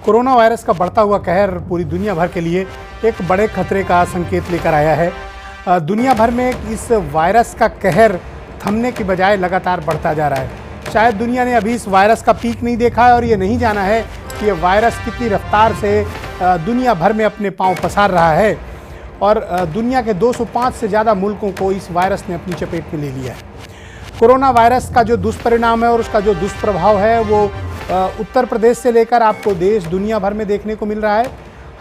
Corona virus का बढ़ता हुआ कहर पूरी दुनिया भर के लिए एक बड़े खतरे का संकेत लेकर आया है। दुनिया भर में इस वायरस का कहर थमने की बजाय लगातार बढ़ता जा रहा है। शायद दुनिया ने अभी इस वायरस का पीक नहीं देखा है और ये नहीं जाना है कि ये वायरस कितनी रफ्तार से दुनिया भर में अपने पांव पसार रहा है और दुनिया के 205 से ज़्यादा मुल्कों को इस वायरस ने अपनी चपेट में ले लिया है। कोरोना वायरस का जो दुष्परिणाम है और उसका जो दुष्प्रभाव है वो उत्तर प्रदेश से लेकर आपको देश दुनिया भर में देखने को मिल रहा है।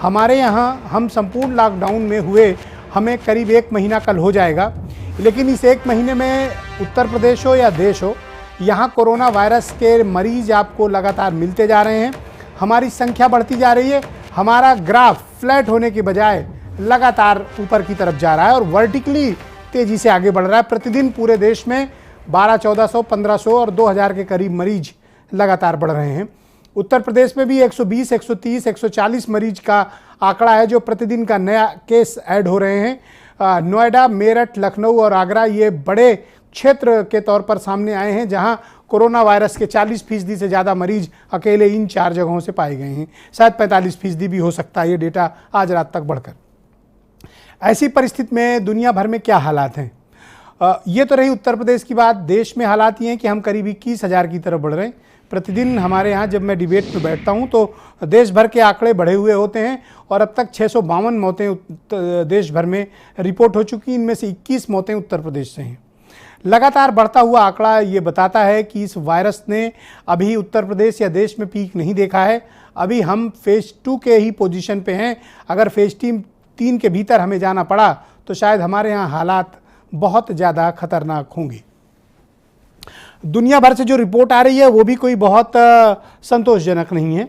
हमारे यहाँ हम संपूर्ण लॉकडाउन में हुए हमें करीब 1 महीना कल हो जाएगा, लेकिन इस 1 महीने में उत्तर प्रदेश हो या देश हो, यहाँ कोरोना वायरस के मरीज आपको लगातार मिलते जा रहे हैं। हमारी संख्या बढ़ती जा रही है। हमारा ग्राफ फ्लैट होने की बजाय लगातार ऊपर की तरफ जा रहा है और वर्टिकली तेज़ी से आगे बढ़ रहा है। प्रतिदिन पूरे देश में 1200, 1400, 1500 और 2000 के करीब मरीज लगातार बढ़ रहे हैं। उत्तर प्रदेश में भी 120, 130, 140 मरीज का आंकड़ा है जो प्रतिदिन का नया केस ऐड हो रहे हैं। नोएडा, मेरठ, लखनऊ और आगरा ये बड़े क्षेत्र के तौर पर सामने आए हैं जहां कोरोना वायरस के 40% से ज़्यादा मरीज अकेले इन 4 जगहों से पाए गए हैं। शायद 45% भी हो सकता है ये डेटा आज रात तक बढ़कर। ऐसी परिस्थिति में दुनिया भर में क्या हालात हैं? ये तो रही उत्तर प्रदेश की बात। देश में हालात ये हैं कि हम करीब 21,000 की तरफ बढ़ रहे हैं। प्रतिदिन हमारे यहाँ जब मैं डिबेट में बैठता हूँ तो देश भर के आंकड़े बढ़े हुए होते हैं और अब तक 652 मौतें देश भर में रिपोर्ट हो चुकी। इनमें से 21 मौतें उत्तर प्रदेश से हैं। लगातार बढ़ता हुआ आंकड़ा ये बताता है कि इस वायरस ने अभी उत्तर प्रदेश या देश में पीक नहीं देखा है। अभी हम फेज़ 2 के ही पोजीशन पे हैं। अगर फेज़ 3 के भीतर हमें जाना पड़ा तो शायद हमारे यहाँ हालात बहुत ज़्यादा खतरनाक होंगे। दुनिया भर से जो रिपोर्ट आ रही है वो भी कोई बहुत संतोषजनक नहीं है।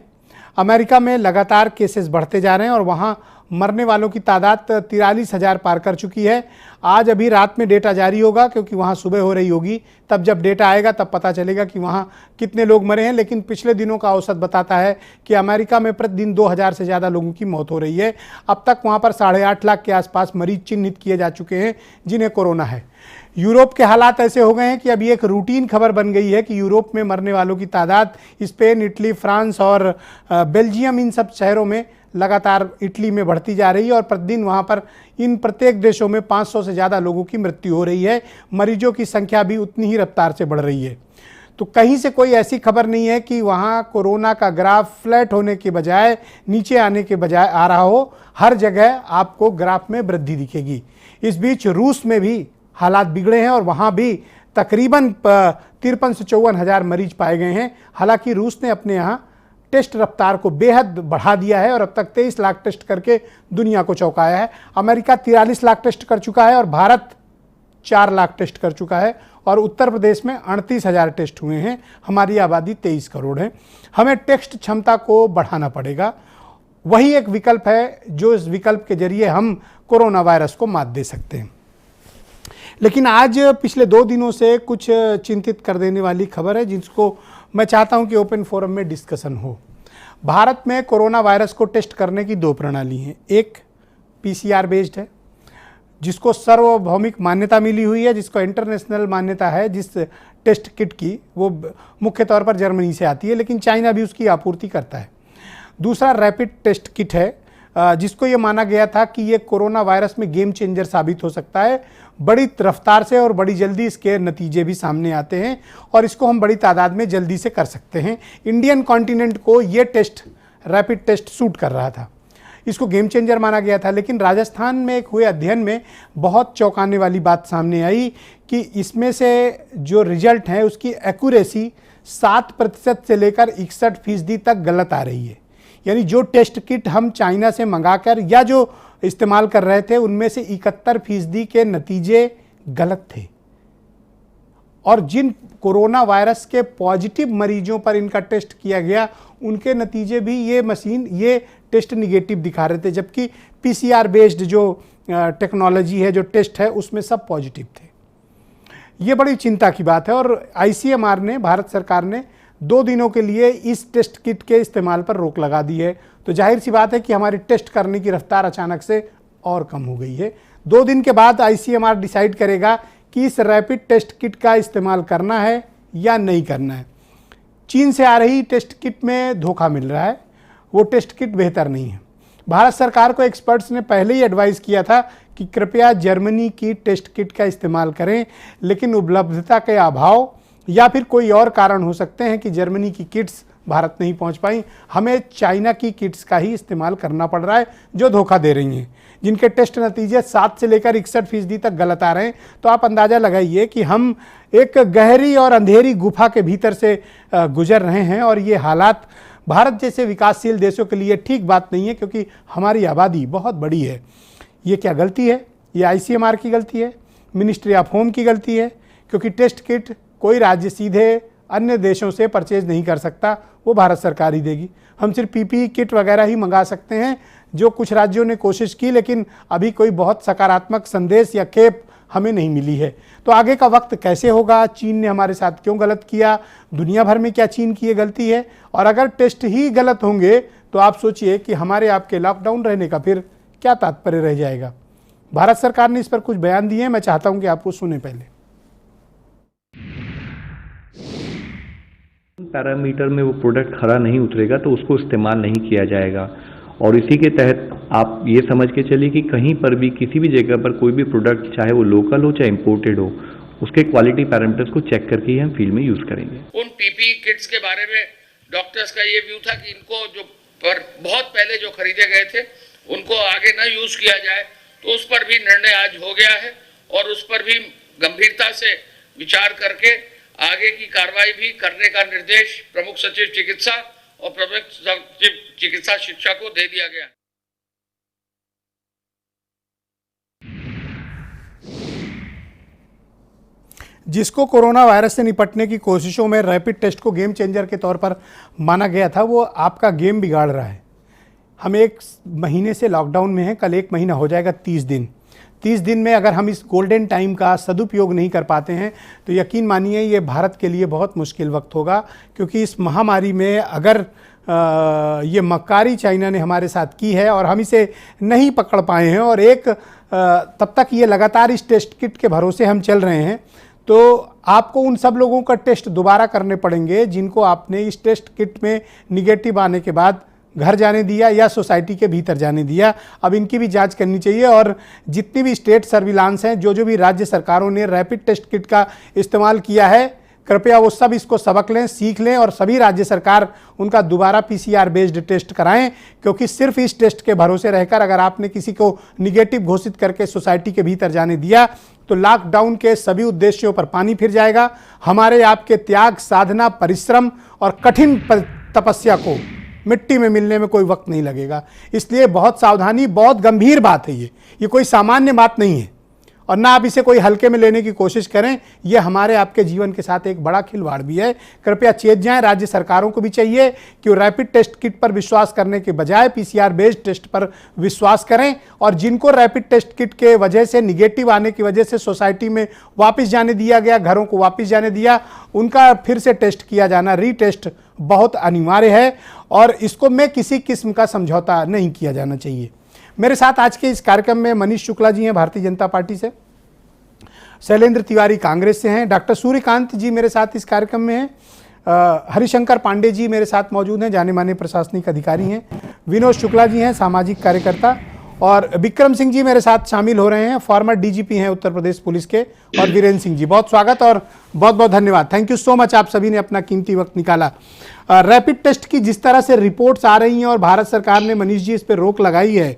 अमेरिका में लगातार केसेस बढ़ते जा रहे हैं और वहाँ मरने वालों की तादाद 43,000 पार कर चुकी है। आज अभी रात में डेटा जारी होगा क्योंकि वहाँ सुबह हो रही होगी। तब जब डेटा आएगा तब पता चलेगा कि वहाँ कितने लोग मरे हैं। लेकिन पिछले दिनों का औसत बताता है कि अमेरिका में प्रतिदिन 2,000 से ज़्यादा लोगों की मौत हो रही है। अब तक वहाँ पर 8.5 लाख के आसपास मरीज चिन्हित किए जा चुके हैं जिन्हें कोरोना है। यूरोप के हालात ऐसे हो गए हैं कि अभी एक रूटीन खबर बन गई है कि यूरोप में मरने वालों की तादाद स्पेन, इटली, फ्रांस और बेल्जियम इन सब शहरों में लगातार इटली में बढ़ती जा रही है और प्रतिदिन वहाँ पर इन प्रत्येक देशों में 500 से ज़्यादा लोगों की मृत्यु हो रही है। मरीजों की संख्या भी उतनी ही रफ्तार से बढ़ रही है। तो कहीं से कोई ऐसी खबर नहीं है कि वहाँ कोरोना का ग्राफ फ्लैट होने के बजाय नीचे आने के बजाय आ रहा हो। हर जगह आपको ग्राफ में वृद्धि दिखेगी। इस बीच रूस में भी हालात बिगड़े हैं और वहाँ भी तकरीबन 53 से 54 हज़ार मरीज पाए गए हैं। हालांकि रूस ने अपने यहाँ टेस्ट रफ्तार को बेहद बढ़ा दिया है और अब तक 23 लाख टेस्ट करके दुनिया को चौंकाया है। अमेरिका 43 लाख टेस्ट कर चुका है और भारत 4 लाख टेस्ट कर चुका है और उत्तर प्रदेश में 38,000 टेस्ट हुए हैं। हमारी आबादी 23 करोड़ है। हमें टेस्ट क्षमता को बढ़ाना पड़ेगा। वही एक विकल्प है जो इस विकल्प के जरिए हम कोरोना वायरस को मात दे सकते हैं। लेकिन आज पिछले 2 दिनों से कुछ चिंतित कर देने वाली खबर है जिसको मैं चाहता हूं कि ओपन फोरम में डिस्कशन हो। भारत में कोरोना वायरस को टेस्ट करने की 2 प्रणाली हैं। एक PCR बेस्ड है जिसको सार्वभौमिक मान्यता मिली हुई है, जिसको इंटरनेशनल मान्यता है। जिस टेस्ट किट की वो मुख्य तौर पर जर्मनी से आती है, लेकिन चाइना भी उसकी आपूर्ति करता है। दूसरा रैपिड टेस्ट किट है जिसको ये माना गया था कि ये कोरोना वायरस में गेम चेंजर साबित हो सकता है। बड़ी रफ्तार से और बड़ी जल्दी इसके नतीजे भी सामने आते हैं और इसको हम बड़ी तादाद में जल्दी से कर सकते हैं। इंडियन कॉन्टिनेंट को ये टेस्ट रैपिड टेस्ट सूट कर रहा था, इसको गेम चेंजर माना गया था। लेकिन राजस्थान में एक हुए अध्ययन में बहुत चौंकाने वाली बात सामने आई कि इसमें से जो रिजल्ट है उसकी एक्यूरेसी 7% से लेकर 61% तक गलत आ रही है। यानी जो टेस्ट किट हम चाइना से मंगाकर या जो इस्तेमाल कर रहे थे उनमें से 71% के नतीजे गलत थे और जिन कोरोना वायरस के पॉजिटिव मरीजों पर इनका टेस्ट किया गया उनके नतीजे भी ये टेस्ट निगेटिव दिखा रहे थे, जबकि PCR बेस्ड जो टेक्नोलॉजी है, जो टेस्ट है, उसमें सब पॉजिटिव थे। ये बड़ी चिंता की बात है और ICMR ने, भारत सरकार ने 2 दिनों के लिए इस टेस्ट किट के इस्तेमाल पर रोक लगा दी है। तो जाहिर सी बात है कि हमारी टेस्ट करने की रफ्तार अचानक से और कम हो गई है। 2 दिन के बाद ICMR डिसाइड करेगा कि इस रैपिड टेस्ट किट का इस्तेमाल करना है या नहीं करना है। चीन से आ रही टेस्ट किट में धोखा मिल रहा है। वो टेस्ट किट बेहतर नहीं है। भारत सरकार को एक्सपर्ट्स ने पहले ही एडवाइस किया था कि कृपया जर्मनी की टेस्ट किट का इस्तेमाल करें, लेकिन उपलब्धता के अभाव या फिर कोई और कारण हो सकते हैं कि जर्मनी की किट्स भारत नहीं पहुंच पाई। हमें चाइना की किट्स का ही इस्तेमाल करना पड़ रहा है जो धोखा दे रही हैं, जिनके टेस्ट नतीजे 7 से लेकर 61% तक गलत आ रहे हैं। तो आप अंदाज़ा लगाइए कि हम एक गहरी और अंधेरी गुफा के भीतर से गुजर रहे हैं, और ये हालात भारत जैसे विकासशील देशों के लिए ठीक बात नहीं है, क्योंकि हमारी आबादी बहुत बड़ी है। ये क्या गलती है? ये ICMR की गलती है, मिनिस्ट्री ऑफ होम की गलती है, क्योंकि टेस्ट किट कोई राज्य सीधे अन्य देशों से परचेज नहीं कर सकता, वो भारत सरकार ही देगी। हम सिर्फ PPE किट वगैरह ही मंगा सकते हैं, जो कुछ राज्यों ने कोशिश की, लेकिन अभी कोई बहुत सकारात्मक संदेश या खेप हमें नहीं मिली है। तो आगे का वक्त कैसे होगा? चीन ने हमारे साथ क्यों गलत किया? दुनिया भर में क्या चीन की ये गलती है? और अगर टेस्ट ही गलत होंगे तो आप सोचिए कि हमारे आपके लॉकडाउन रहने का फिर क्या तात्पर्य रह जाएगा। भारत सरकार ने इस पर कुछ बयान दिए हैं, मैं चाहता हूं कि आप वो सुने। पहले पैरामीटर में वो प्रोडक्ट खरा नहीं उतरेगा तो उसको इस्तेमाल नहीं किया जाएगा। और इसी के तहत आप ये समझ के चलिए कि कहीं पर भी किसी भी जगह पर कोई भी प्रोडक्ट, चाहे वो लोकल हो चाहे इम्पोर्टेड हो, उसके क्वालिटी पैरामीटर्स को चेक करके ही हम फील्ड में यूज करेंगे। उन PPE किट्स के बारे में डॉक्टर्स का ये व्यू था कि इनको जो पर बहुत पहले जो खरीदे गए थे उनको आगे न यूज किया जाए, तो उस पर भी निर्णय आज हो गया है और उस पर भी गंभीरता से विचार करके आगे की कार्रवाई भी करने का निर्देश प्रमुख सचिव चिकित्सा और प्रमुख सचिव चिकित्सा शिक्षा को दे दिया गया। जिसको कोरोना वायरस से निपटने की कोशिशों में रैपिड टेस्ट को गेम चेंजर के तौर पर माना गया था, वो आपका गेम बिगाड़ रहा है। हम 1 महीने से लॉकडाउन में हैं, कल 1 महीना हो जाएगा। 30 दिन 30 दिन में अगर हम इस गोल्डन टाइम का सदुपयोग नहीं कर पाते हैं तो यकीन मानिए ये भारत के लिए बहुत मुश्किल वक्त होगा, क्योंकि इस महामारी में अगर ये मक्कारी चाइना ने हमारे साथ की है और हम इसे नहीं पकड़ पाए हैं, और तब तक ये लगातार इस टेस्ट किट के भरोसे हम चल रहे हैं, तो आपको उन सब लोगों का टेस्ट दोबारा करने पड़ेंगे जिनको आपने इस टेस्ट किट में निगेटिव आने के बाद घर जाने दिया या सोसाइटी के भीतर जाने दिया। अब इनकी भी जांच करनी चाहिए, और जितनी भी स्टेट सर्विलांस हैं, जो भी राज्य सरकारों ने रैपिड टेस्ट किट का इस्तेमाल किया है, कृपया वो सब इसको सबक लें, सीख लें, और सभी राज्य सरकार उनका दोबारा PCR बेस्ड टेस्ट कराएं, क्योंकि सिर्फ इस टेस्ट के भरोसे रहकर अगर आपने किसी को निगेटिव घोषित करके सोसाइटी के भीतर जाने दिया तो लॉकडाउन के सभी उद्देश्यों पर पानी फिर जाएगा। हमारे आपके त्याग, साधना, परिश्रम और कठिन तपस्या को मिट्टी में मिलने में कोई वक्त नहीं लगेगा। इसलिए बहुत सावधानी, बहुत गंभीर बात है ये कोई सामान्य बात नहीं है, और ना आप इसे कोई हल्के में लेने की कोशिश करें। ये हमारे आपके जीवन के साथ एक बड़ा खिलवाड़ भी है। कृपया चेत जाएं। राज्य सरकारों को भी चाहिए कि वो रैपिड टेस्ट किट पर विश्वास करने के बजाय PCR बेस्ड टेस्ट पर विश्वास करें, और जिनको रैपिड टेस्ट किट के वजह से निगेटिव आने की वजह से सोसाइटी में वापस जाने दिया गया, घरों को वापस जाने दिया, उनका फिर से टेस्ट किया जाना, रीटेस्ट बहुत अनिवार्य है, और इसको में किसी किस्म का समझौता नहीं किया जाना चाहिए। मेरे साथ आज के इस कार्यक्रम में मनीष शुक्ला जी हैं भारतीय जनता पार्टी से, शैलेंद्र तिवारी कांग्रेस से हैं, डॉक्टर सूर्यकांत जी मेरे साथ इस कार्यक्रम में हैं, हरिशंकर पांडे जी मेरे साथ मौजूद हैं, जाने माने प्रशासनिक अधिकारी हैं, विनोद शुक्ला जी हैं, सामाजिक कार्यकर्ता, और विक्रम सिंह जी मेरे साथ शामिल हो रहे हैं, फॉर्मर DGP हैं उत्तर प्रदेश पुलिस के, और वीरेंद्र सिंह जी। बहुत स्वागत और बहुत बहुत धन्यवाद। थैंक यू सो मच, आप सभी ने अपना कीमती वक्त निकाला। रैपिड टेस्ट की जिस तरह से रिपोर्ट्स आ रही हैं और भारत सरकार ने मनीष जी इस पर रोक लगाई है,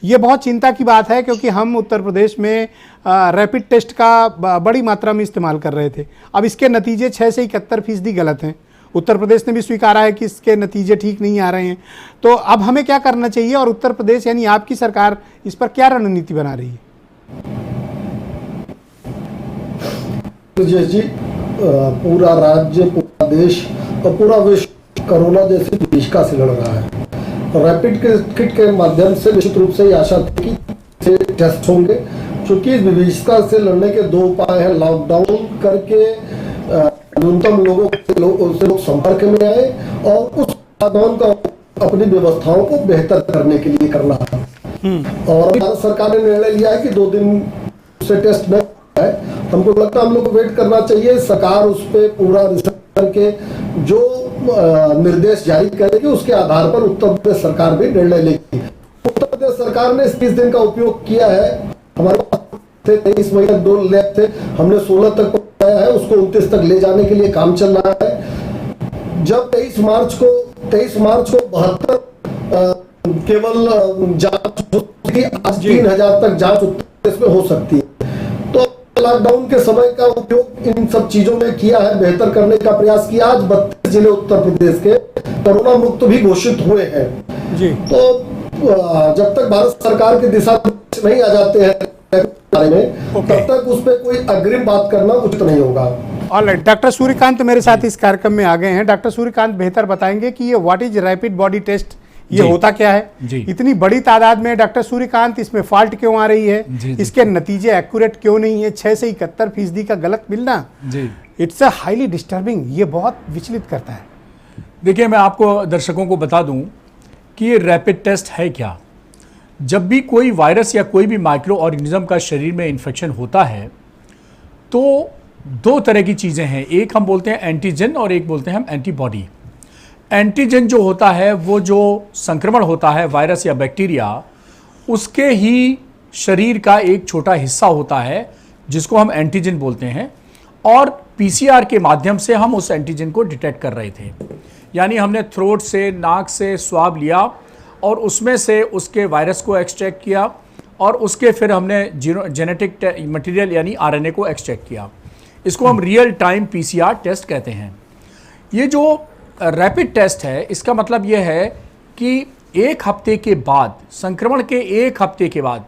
ये बहुत चिंता की बात है, क्योंकि हम उत्तर प्रदेश में रैपिड टेस्ट का बड़ी मात्रा में इस्तेमाल कर रहे थे। अब इसके नतीजे 6 से 71% गलत हैं। उत्तर प्रदेश ने भी स्वीकारा है कि इसके नतीजे ठीक नहीं आ रहे हैं। तो अब हमें क्या करना चाहिए, और उत्तर प्रदेश यानी आपकी सरकार इस पर क्या रणनीति बना रही है? जी, पूरा राज्य, पूरा देश और पूरा विश्व कोरोना जैसी विभीषिका से लड़ रहा है। रैपिड किट के माध्यम से निश्चित रूप से ये आशा थी कि टेस्ट होंगे, क्योंकि इस विभीषिका से लड़ने के 2 उपाय हैं। लॉकडाउन करके न्यूनतम लोगों से लोग संपर्क में आए, और उस लॉकडाउन का अपनी व्यवस्थाओं को बेहतर करने के लिए करना है। और भारत सरकार ने निर्णय लिया है कि 2 दिन से टेस्ट न है। हमको लगता है हम लोग को वेट करना चाहिए, सरकार उस पर पूरा रिसर्च करके जो निर्देश जारी करेगी, उसके आधार पर उत्तर प्रदेश सरकार भी निर्णय लेगी। उत्तर प्रदेश सरकार ने 30 दिन का उपयोग किया है। हमारे पास थे 23 मई तक 2 लैब थे, हमने 16 तक पहुंचाया है, उसको 29 तक ले जाने के लिए काम चल रहा है। जब 23 मार्च को 72 केवल जांच होगी, आज 3000 तक जांच उत्तर प्रदेश में हो सकती है। तो लॉकडाउन के समय का उपयोग इन सब चीजों में किया है, बेहतर करने का प्रयास किया। आज 32 जिले उत्तर प्रदेश के कोरोना मुक्त भी घोषित हुए हैं जी। तो जब तक भारत सरकार के दिशा निर्देश नहीं आ जाते हैं बारे में, तब तक उस पर कोई अग्रिम बात करना उचित नहीं होगा। ऑलराइट, डॉक्टर सूर्यकांत मेरे साथ इस कार्यक्रम में आ गए हैं। डॉक्टर सूर्यकांत बेहतर बताएंगे कि ये what is rapid body test, ये होता क्या है जी। इतनी बड़ी तादाद में डॉक्टर सूर्यकांत इसमें फॉल्ट क्यों आ रही है जी, जी। इसके नतीजे एक्यूरेट क्यों नहीं है, 6 से 71% का गलत मिलना, जी इट्स अ हाईली डिस्टर्बिंग, ये बहुत विचलित करता है। देखिए, मैं आपको दर्शकों को बता दूं कि ये रैपिड टेस्ट है क्या। जब भी कोई वायरस या कोई भी माइक्रो ऑर्गेनिज्म का शरीर में इन्फेक्शन होता है तो 2 तरह की चीज़ें हैं, एक हम बोलते हैं एंटीजन और एक बोलते हैं हम एंटीबॉडी। एंटीजन जो होता है वो जो संक्रमण होता है वायरस या बैक्टीरिया, उसके ही शरीर का एक छोटा हिस्सा होता है जिसको हम एंटीजन बोलते हैं, और पीसीआर के माध्यम से हम उस एंटीजन को डिटेक्ट कर रहे थे। यानी हमने थ्रोट से, नाक से स्वाब लिया और उसमें से उसके वायरस को एक्सट्रैक्ट किया और उसके फिर हमने जेनेटिक मटेरियल यानी आरएनए को एक्सट्रैक्ट किया। इसको हम रियल टाइम पीसीआर टेस्ट कहते हैं। ये जो रैपिड टेस्ट है, इसका मतलब ये है कि 1 हफ्ते के बाद, संक्रमण के 1 हफ्ते के बाद,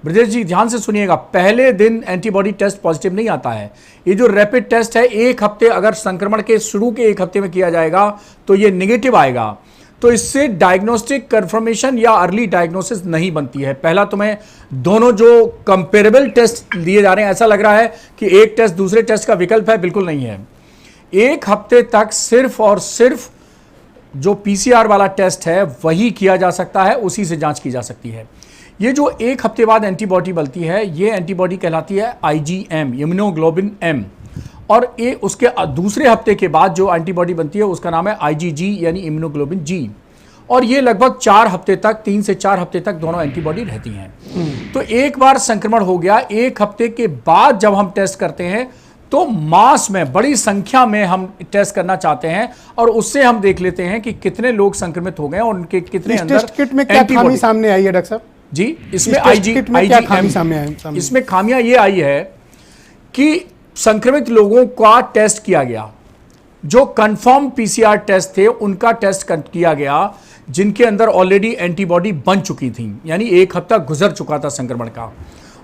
ब्रजेश जी ध्यान से सुनिएगा, पहले दिन एंटीबॉडी टेस्ट पॉजिटिव नहीं आता है। ये जो रैपिड टेस्ट है 1 हफ्ते, अगर संक्रमण के शुरू के 1 हफ्ते में किया जाएगा तो ये नेगेटिव आएगा, तो इससे डायग्नोस्टिक कंफर्मेशन या अर्ली डायग्नोसिस नहीं बनती है। पहला तुम्हें दोनों जो कंपेरेबल टेस्ट दिए जा रहे हैं, ऐसा लग रहा है कि एक टेस्ट दूसरे टेस्ट का विकल्प है, बिल्कुल नहीं है। 1 हफ्ते तक सिर्फ और सिर्फ जो पीसीआर वाला टेस्ट है वही किया जा सकता है, उसी से जांच की जा सकती है। ये जो 1 हफ्ते बाद एंटीबॉडी बनती है, ये एंटीबॉडी कहलाती है IgM, इम्यूनोग्लोबिन M, और ये उसके दूसरे हफ्ते के बाद जो एंटीबॉडी बनती है उसका नाम है IgG यानी इम्यूनोग्लोबिन G, और ये लगभग 4 हफ्ते तक, 3 से 4 हफ्ते तक दोनों एंटीबॉडी रहती हैं। तो एक बार संक्रमण हो गया, 1 हफ्ते के बाद जब हम टेस्ट करते हैं तो मास में, बड़ी संख्या में हम टेस्ट करना चाहते हैं और उससे हम देख लेते हैं कि कितने लोग संक्रमित हो गए और उनके कितने अंदर टेस्ट किट में क्या खामी सामने आई है डॉक्टर साहब? जी, इसमें IgM, इसमें खामियां ये आई है कि संक्रमित लोगों का टेस्ट किया गया, जो कंफर्म पीसीआर टेस्ट थे उनका टेस्ट किया गया, जिनके अंदर ऑलरेडी एंटीबॉडी बन चुकी थी, यानी 1 हफ्ता गुजर चुका था संक्रमण का,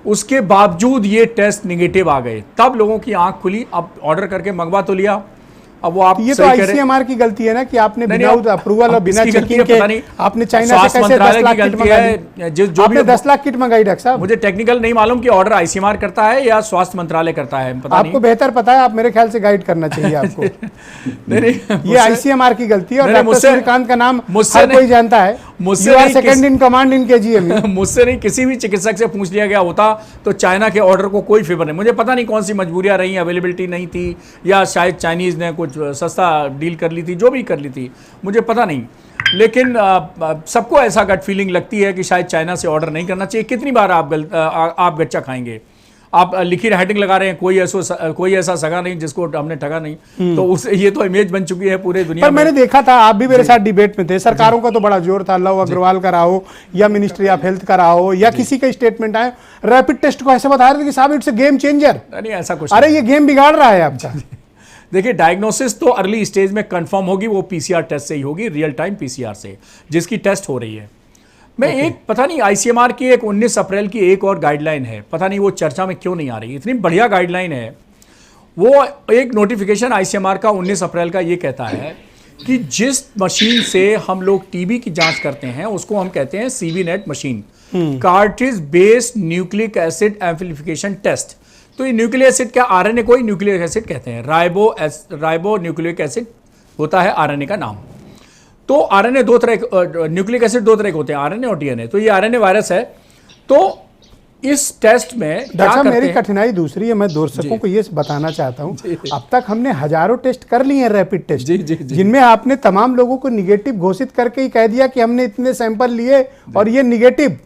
उसके बावजूद ये टेस्ट नेगेटिव आ गए। तब लोगों की आंख खुली, अब ऑर्डर करके मंगवा तो लिया, अब वो आप ये तो ICMR की गलती है ना कि आपने विदाउट अप्रूवल और बिना चेकिंग के आपने चाइना से कैसे 10 लाख किट मंगाई? जो आपने 10 लाख किट मंगाई डॉक्टर साहब? मुझे टेक्निकल नहीं मालूम कि ऑर्डर ICMR करता है या स्वास्थ्य मंत्रालय करता है, पता आपको बेहतर पता है, आप मेरे ख्याल से गाइड करना चाहिए आपको। नहीं, ये ICMR की गलती है और डॉक्टर सूर्यकांत का नाम मुझसे हर कोई जानता है। मुझसे second in command in KGM। मुझसे नहीं, किसी भी चिकित्सक से पूछ लिया गया होता तो चाइना के ऑर्डर को कोई फेवर नहीं। मुझे पता नहीं कौन सी मजबूरियां रही, अवेलेबिलिटी नहीं थी या शायद चाइनीज ने कुछ सस्ता डील कर ली थी, जो भी कर ली थी मुझे पता नहीं, लेकिन सबको ऐसा गट फीलिंग लगती है कि शायद चाइना से ऑर्डर नहीं करना चाहिए। कितनी बार आप गच्चा खाएंगे? आप लिखी हेडिंग लगा रहे हैं, कोई ऐसा सगा नहीं जिसको हमने ठगा नहीं, तो उस ये तो इमेज बन चुकी है पूरे दुनिया में। मैंने देखा था, आप भी मेरे साथ डिबेट में थे, सरकारों का तो बड़ा जोर था, लव अग्रवाल का रहा हो या मिनिस्ट्री ऑफ हेल्थ का रहा हो या किसी का स्टेटमेंट आए, रैपिड टेस्ट को ऐसे बता रहे थे कि साहब इट्स अ गेम चेंजर। नहीं, ऐसा कुछ अरे ये गेम बिगाड़ रहा है आपका। देखिए, डायग्नोसिस तो अर्ली स्टेज में कंफर्म होगी, वो पीसीआर टेस्ट से ही होगी, रियल टाइम पीसीआर से, जिसकी टेस्ट हो रही है। मैं एक पता नहीं ICMR की एक 19 अप्रैल की एक और गाइडलाइन है, पता नहीं वो चर्चा में क्यों नहीं आ रही, इतनी बढ़िया गाइडलाइन है। वो एक नोटिफिकेशन ICMR का 19 अप्रैल का ये कहता है कि जिस मशीन से हम लोग टीबी की जांच करते हैं उसको हम कहते हैं CBNet machine, cartridge based nucleic acid amplification test. तो ये न्यूक्लिक एसिड क्या, RNA को ही न्यूक्लिक एसिड कहते हैं, राइबो न्यूक्लिक एसिड होता है RNA का नाम। तो न्यूक्लिक एसिड 2 तरह के होते हैं, RNA और DNA। तो ये RNA वायरस है, तो इस टेस्ट में क्या डॉक्टर साहब करते मेरी हैं? कठिनाई दूसरी है, मैं दर्शकों को ये बताना चाहता हूँ, अब तक हमने हजारों टेस्ट कर लिए हैं, रैपिड टेस्ट, जी, जी, जी। जिनमें आपने तमाम लोगों को निगेटिव घोषित करके ही कह दिया कि हमने इतने सैंपल लिए और ये निगेटिव।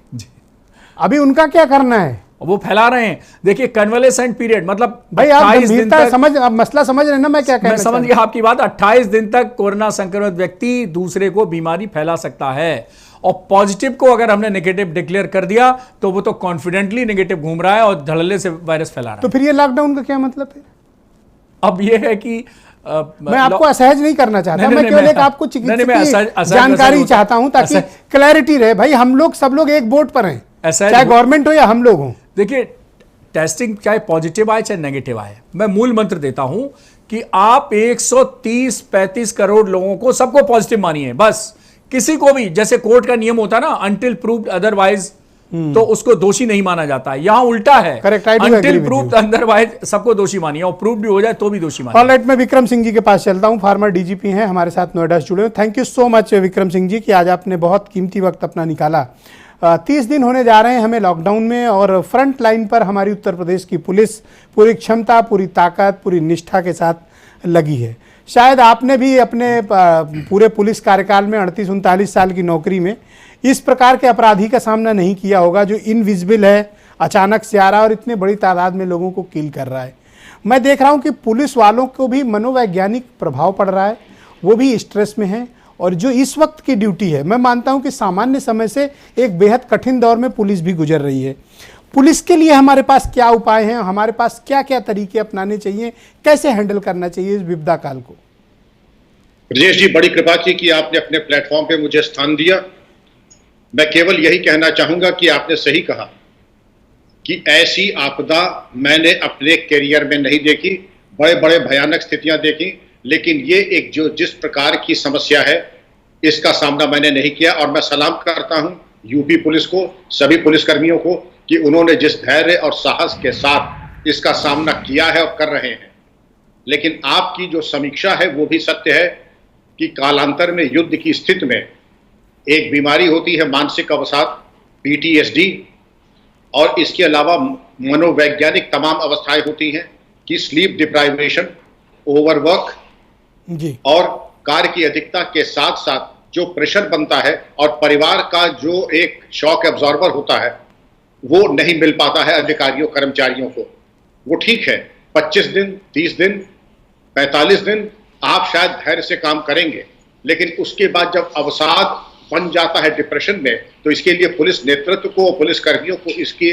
अभी उनका क्या करना है? वो फैला रहे हैं। देखिए कन्वलेसेंट पीरियड मतलब भाई आप 28 दिन गंभीरता तक, समझ, अब मसला समझ रहे हैं ना मैं क्या कहना मैं समझ चाहता गया आपकी बात। 28 दिन तक कोरोना संक्रमित व्यक्ति दूसरे को बीमारी फैला सकता है, और पॉजिटिव को अगर हमने नेगेटिव डिक्लेयर कर दिया तो वो तो कॉन्फिडेंटली नेगेटिव घूम रहा है और धड़ल्ले से वायरस फैला रहा तो है। फिर ये लॉकडाउन का क्या मतलब है? अब ये है कि मैं आपको असहज नहीं करना चाहता, नहीं, मैं नहीं, केवल मैं- एक आपको नहीं, नहीं, मैं चिकित्सकीय असहज जानकारी होता- चाहता हूं ताकि असहज- क्लैरिटी रहे। भाई हम लोग सब लोग एक बोट पर हैं, असहज चाहे हो- गवर्नमेंट हो या हम लोग हों। देखिए टेस्टिंग चाहे पॉजिटिव आए चाहे नेगेटिव आए, मैं मूल मंत्र देता हूं कि आप 130-35 करोड़ लोगों को सबको पॉजिटिव मानिए, बस किसी को भी, जैसे कोर्ट का नियम होता है ना, अनटिल प्रूव्ड अदरवाइज तो उसको दोषी नहीं माना जाता है। यहां उल्टा है, Correct, I do agree until with proved you. Otherwise सबको दोषी मानिए, और प्रूव भी हो जाए तो भी दोषी मानिए। ऑलराइट, मैं विक्रम सिंह जी के पास चलता हूं, फार्मर डीजीपी हैं, हमारे साथ नोएडा से जुड़े हुए। Thank you so much Vikram Singh ji कि आज आपने बहुत कीमती वक्त अपना निकाला। 30 दिन होने जा रहे हैं हमें लॉकडाउन में, और फ्रंट लाइन पर हमारी उत्तर प्रदेश की पुलिस पूरी क्षमता, पूरी ताकत, पूरी निष्ठा के साथ लगी है। शायद आपने भी अपने पूरे पुलिस कार्यकाल में 38-39 साल की नौकरी में इस प्रकार के अपराधी का सामना नहीं किया होगा जो इनविजिबल है, अचानक से आ रहा है और इतने बड़ी तादाद में लोगों को किल कर रहा है। मैं देख रहा हूं कि पुलिस वालों को भी मनोवैज्ञानिक प्रभाव पड़ रहा है, वो भी स्ट्रेस में हैं, और जो इस वक्त की ड्यूटी है, मैं मानता हूं कि सामान्य समय से एक बेहद कठिन दौर में पुलिस भी गुजर रही है। पुलिस के लिए हमारे पास क्या उपाय हैं, हमारे पास क्या क्या तरीके अपनाने चाहिए, कैसे हैंडल करना चाहिए इस विपदा काल को? ब्रजेश जी, बड़ी कृपा की कि आपने अपने प्लेटफॉर्म पे मुझे स्थान दिया। मैं केवल यही कहना चाहूंगा कि आपने सही कहा कि ऐसी आपदा मैंने अपने करियर में नहीं देखी। बड़े बड़े भयानक स्थितियां देखी, लेकिन ये एक जिस प्रकार की समस्या है, इसका सामना मैंने नहीं किया। और मैं सलाम करता हूं यूपी पुलिस को, सभी पुलिसकर्मियों को, कि उन्होंने जिस धैर्य और साहस के साथ इसका सामना किया है और कर रहे हैं। लेकिन आपकी जो समीक्षा है वो भी सत्य है कि कालांतर में युद्ध की स्थिति में एक बीमारी होती है मानसिक अवसाद, PTSD, और इसके अलावा मनोवैज्ञानिक तमाम अवस्थाएं होती हैं कि स्लीप डिप्राइवेशन, ओवरवर्क जी, और कार्य की अधिकता के साथ साथ जो प्रेशर बनता है और परिवार का जो एक शॉक एब्जॉर्बर होता है वो नहीं मिल पाता है अधिकारियों कर्मचारियों को। वो ठीक है, 25 दिन, 30 दिन, 45 दिन आप शायद धैर्य से काम करेंगे, लेकिन उसके बाद जब अवसाद बन जाता है डिप्रेशन में, तो इसके लिए पुलिस नेतृत्व को, पुलिस कर्मियों को इसकी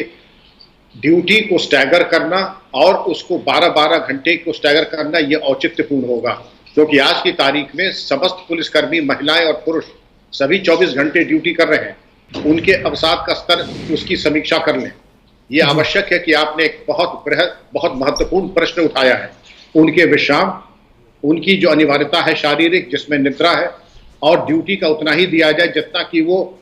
ड्यूटी को स्टैगर करना और उसको 12-12 घंटे को स्टैगर करना ये औचित्यपूर्ण होगा। क्योंकि आज की तारीख में समस्त पुलिसकर्मी, महिलाएं और पुरुष सभी 24 घंटे ड्यूटी कर रहे हैं। उनके अवसाद का स्तर, उसकी समीक्षा कर लें। ये आवश्यक है कि आपने एक बहुत बृहद, बहुत महत्वपूर्ण प्रश्न उठाया है। उनके विश्राम, उनकी जो अनिवार्यता है शारीरिक, जिसमें निद्रा है, और ड्यूटी का उतना ही दिया जाए जितना कि वो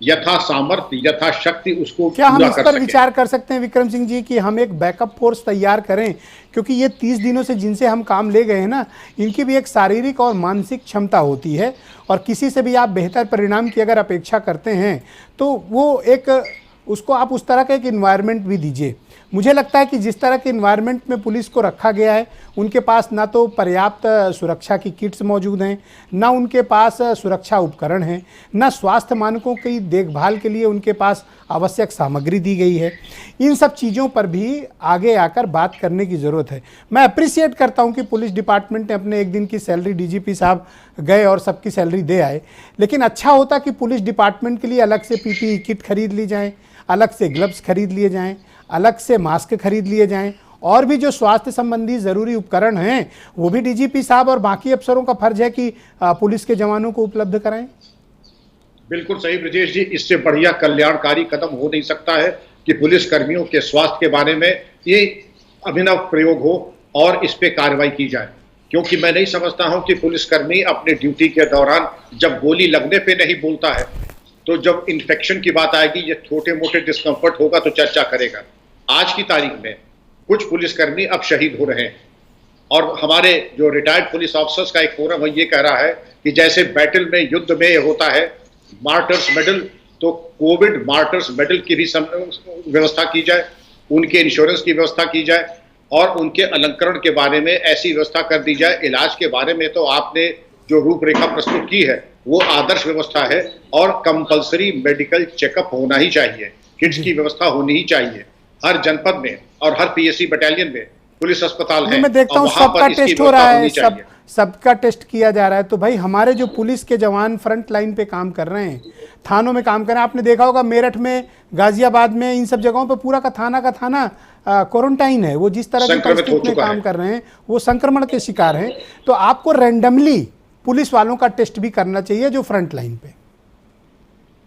यथा सामर्थ्य, यथा शक्ति उसको क्या हम पूरा इस कर पर सकें। विचार कर सकते हैं विक्रम सिंह जी कि हम एक बैकअप फोर्स तैयार करें, क्योंकि ये 30 दिनों से जिनसे हम काम ले गए हैं ना, इनकी भी एक शारीरिक और मानसिक क्षमता होती है, और किसी से भी आप बेहतर परिणाम की अगर अपेक्षा करते हैं तो वो एक, उसको आप उस तरह का एक इन्वायरमेंट भी दीजिए। मुझे लगता है कि जिस तरह के इन्वायरमेंट में पुलिस को रखा गया है, उनके पास ना तो पर्याप्त सुरक्षा की किट्स मौजूद हैं, ना उनके पास सुरक्षा उपकरण हैं, ना स्वास्थ्य मानकों की देखभाल के लिए उनके पास आवश्यक सामग्री दी गई है। इन सब चीज़ों पर भी आगे आकर बात करने की ज़रूरत है। मैं अप्रिशिएट करता हूं कि पुलिस डिपार्टमेंट ने अपने एक दिन की सैलरी, DGP साहब गए और सबकी सैलरी दे आए, लेकिन अच्छा होता कि पुलिस डिपार्टमेंट के लिए अलग से PPE किट खरीद ली जाए, अलग से ग्लव्स खरीद लिए जाएँ, अलग से मास्क खरीद लिए जाएं, और भी जो स्वास्थ्य संबंधी ज़रूरी उपकरण हैं वो भी DGP साहब और बाकी अफसरों का फर्ज है कि पुलिस के जवानों को उपलब्ध कराएं। बिल्कुल सही ब्रजेश जी, इससे बढ़िया कल्याणकारी कदम हो नहीं सकता है कि पुलिस कर्मियों के स्वास्थ्य के बारे में ये अभिनव प्रयोग हो और इस पे कार्रवाई की जाए। क्योंकि मैं नहीं समझता हूं कि पुलिसकर्मी अपने ड्यूटी के दौरान जब गोली लगने पे नहीं बोलता है, तो जब इन्फेक्शन की बात आएगी, ये छोटे मोटे डिस्कम्फर्ट होगा तो चर्चा करेगा। आज की तारीख में कुछ पुलिसकर्मी अब शहीद हो रहे हैं, और हमारे जो रिटायर्ड पुलिस ऑफिसर्स का एक फोरम है ये कह रहा है कि जैसे बैटल में, युद्ध में होता है मार्टर्स मेडल, तो कोविड मार्टर्स मेडल की भी व्यवस्था की जाए, उनके इंश्योरेंस की व्यवस्था की जाए और उनके अलंकरण के बारे में ऐसी व्यवस्था कर दी जाए। इलाज के बारे में तो आपने जो रूपरेखा प्रस्तुत की है वो आदर्श व्यवस्था है और कंपलसरी मेडिकल चेकअप होना ही चाहिए। किट्स की व्यवस्था होनी ही चाहिए हर जनपद में और हर पीएससी बटालियन में पुलिस अस्पताल है। मैं देखता हूँ सबका टेस्ट हो रहा है, सबका टेस्ट किया जा रहा है। तो भाई हमारे जो पुलिस के जवान फ्रंट लाइन पे काम कर रहे हैं, थानों में काम कर रहे हैं, आपने देखा होगा मेरठ में, गाजियाबाद में, इन सब जगहों पे पूरा का थाना क्वारंटाइन है। वो जिस तरह की परिस्थिति में काम कर रहे हैं वो संक्रमण के शिकार हैं। तो आपको रैंडमली पुलिस वालों का टेस्ट भी करना चाहिए जो फ्रंट लाइन पे।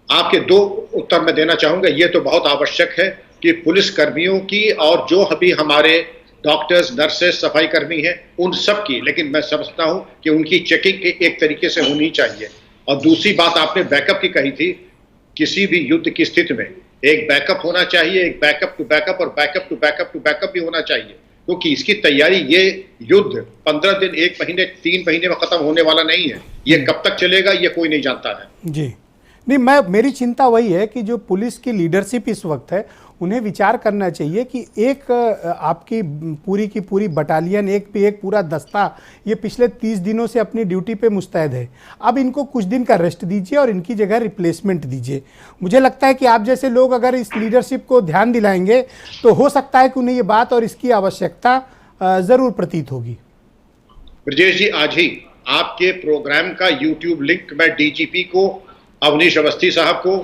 आपके दो उत्तर मैं देना चाहूंगा। ये तो बहुत आवश्यक है कि पुलिस कर्मियों की और जो अभी हमारे डॉक्टर्स, नर्सेस, सफाई कर्मी हैं उन सब की, लेकिन मैं समझता हूं कि उनकी चेकिंग एक तरीके से होनी चाहिए। और दूसरी बात आपने बैकअप की कही थी, किसी भी युद्ध की स्थिति में एक बैकअप होना चाहिए, एक बैकअप टू बैकअप और backup to backup to backup भी होना चाहिए, क्योंकि इसकी तैयारी, ये युद्ध 15 दिन, 1 महीने, 3 महीने में खत्म होने वाला नहीं है। ये कब तक चलेगा ये कोई नहीं जानता है। जी नहीं, मेरी चिंता वही है कि जो पुलिस की लीडरशिप इस वक्त है उन्हें विचार करना चाहिए कि एक आपकी पूरी की पूरी बटालियन, एक पे एक पूरा दस्ता ये पिछले 30 दिनों से अपनी ड्यूटी पे मुस्तैद है। अब इनको कुछ दिन का रेस्ट दीजिए और इनकी जगह रिप्लेसमेंट दीजिए। मुझे लगता है कि आप जैसे लोग अगर इस लीडरशिप को ध्यान दिलाएंगे तो हो सकता है कि उन्हें ये बात और इसकी आवश्यकता ज़रूर प्रतीत होगी। ब्रजेश जी, आज ही आपके प्रोग्राम का यूट्यूब लिंक मैं डीजीपी को, अवनीश अवस्थी साहब को,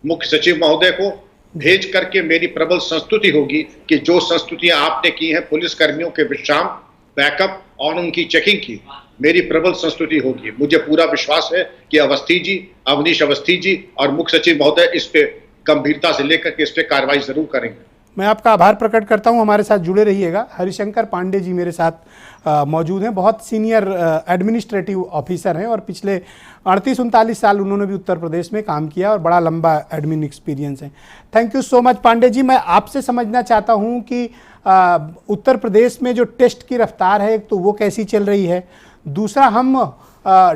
मुख्य सचिव महोदय को भेज करके मेरी प्रबल संस्तुति होगी कि जो संस्तुतियां आपने की हैं पुलिस कर्मियों के विश्राम, बैकअप और उनकी चेकिंग की, मेरी प्रबल संस्तुति होगी। मुझे पूरा विश्वास है कि अवस्थी जी, अवनीश अवस्थी जी और मुख्य सचिव महोदय इस पे गंभीरता से लेकर के इस पे कार्रवाई जरूर करेंगे। मैं आपका आभार प्रकट करता हूं। हमारे साथ जुड़े रहिएगा। हरिशंकर पांडे जी मेरे साथ मौजूद हैं, बहुत सीनियर एडमिनिस्ट्रेटिव ऑफिसर हैं और पिछले 38-39 साल उन्होंने भी उत्तर प्रदेश में काम किया और बड़ा लंबा एडमिन एक्सपीरियंस है। Thank you so much Pandey ji. मैं आपसे समझना चाहता हूं कि उत्तर प्रदेश में जो टेस्ट की रफ्तार है, एक तो वो कैसी चल रही है, दूसरा हम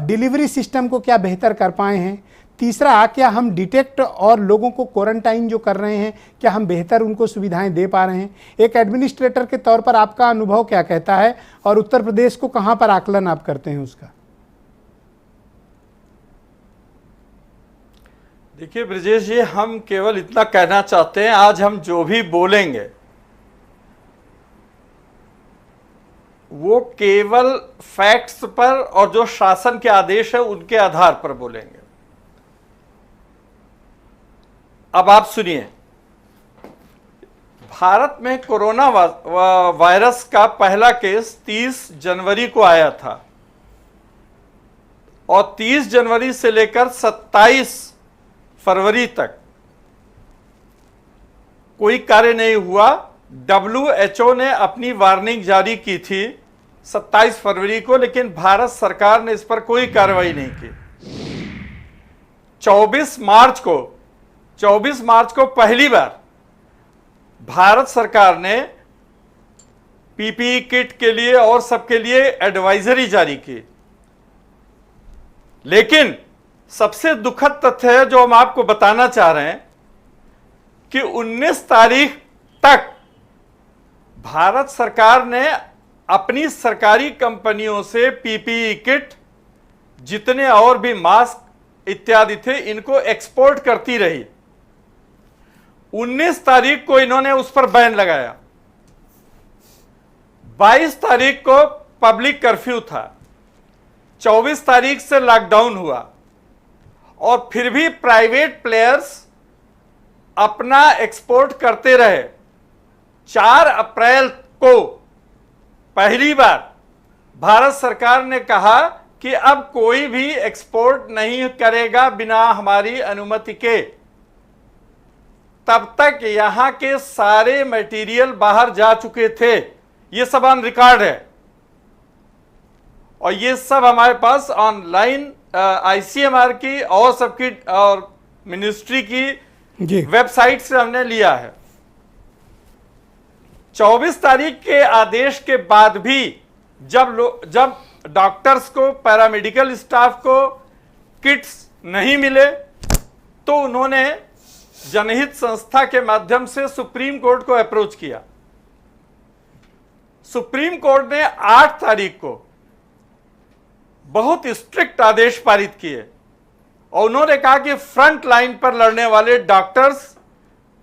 डिलीवरी सिस्टम को क्या बेहतर कर पाए हैं, तीसरा क्या हम डिटेक्ट और लोगों को क्वारंटाइन जो कर रहे हैं क्या हम बेहतर उनको सुविधाएं दे पा रहे हैं। एक एडमिनिस्ट्रेटर के तौर पर आपका अनुभव क्या कहता है और उत्तर प्रदेश को कहां पर आकलन आप करते हैं उसका? देखिए ब्रजेश जी, हम केवल इतना कहना चाहते हैं, आज हम जो भी बोलेंगे वो केवल फैक्ट्स पर और जो शासन के आदेश है उनके आधार पर बोलेंगे। अब आप सुनिए, भारत में कोरोना वायरस का पहला केस 30 जनवरी को आया था और 30 जनवरी से लेकर 27 फरवरी तक कोई कार्य नहीं हुआ। WHO ने अपनी वार्निंग जारी की थी 27 फरवरी को, लेकिन भारत सरकार ने इस पर कोई कार्रवाई नहीं की। 24 मार्च को पहली बार भारत सरकार ने पीपीई किट के लिए और सबके लिए एडवाइजरी जारी की। लेकिन सबसे दुखद तथ्य है जो हम आपको बताना चाह रहे हैं कि 19 तारीख तक भारत सरकार ने अपनी सरकारी कंपनियों से पीपीई किट, जितने और भी मास्क इत्यादि थे, इनको एक्सपोर्ट करती रही। 19 तारीख को इन्होंने उस पर बैन लगाया। 22 तारीख को पब्लिक कर्फ्यू था। 24 तारीख से लॉकडाउन हुआ और फिर भी प्राइवेट प्लेयर्स अपना एक्सपोर्ट करते रहे। 4 अप्रैल को पहली बार भारत सरकार ने कहा कि अब कोई भी एक्सपोर्ट नहीं करेगा बिना हमारी अनुमति के। तब तक यहां के सारे मटेरियल बाहर जा चुके थे। ये सब ऑन रिकॉर्ड है और ये सब हमारे पास ऑनलाइन ICMR की और सबकी और मिनिस्ट्री की वेबसाइट से हमने लिया है। 24 तारीख के आदेश के बाद भी जब डॉक्टर्स को, पैरामेडिकल स्टाफ को किट्स नहीं मिले, तो उन्होंने जनहित संस्था के माध्यम से सुप्रीम कोर्ट को अप्रोच किया। सुप्रीम कोर्ट ने 8 तारीख को बहुत स्ट्रिक्ट आदेश पारित किए और उन्होंने कहा कि फ्रंट लाइन पर लड़ने वाले डॉक्टर्स,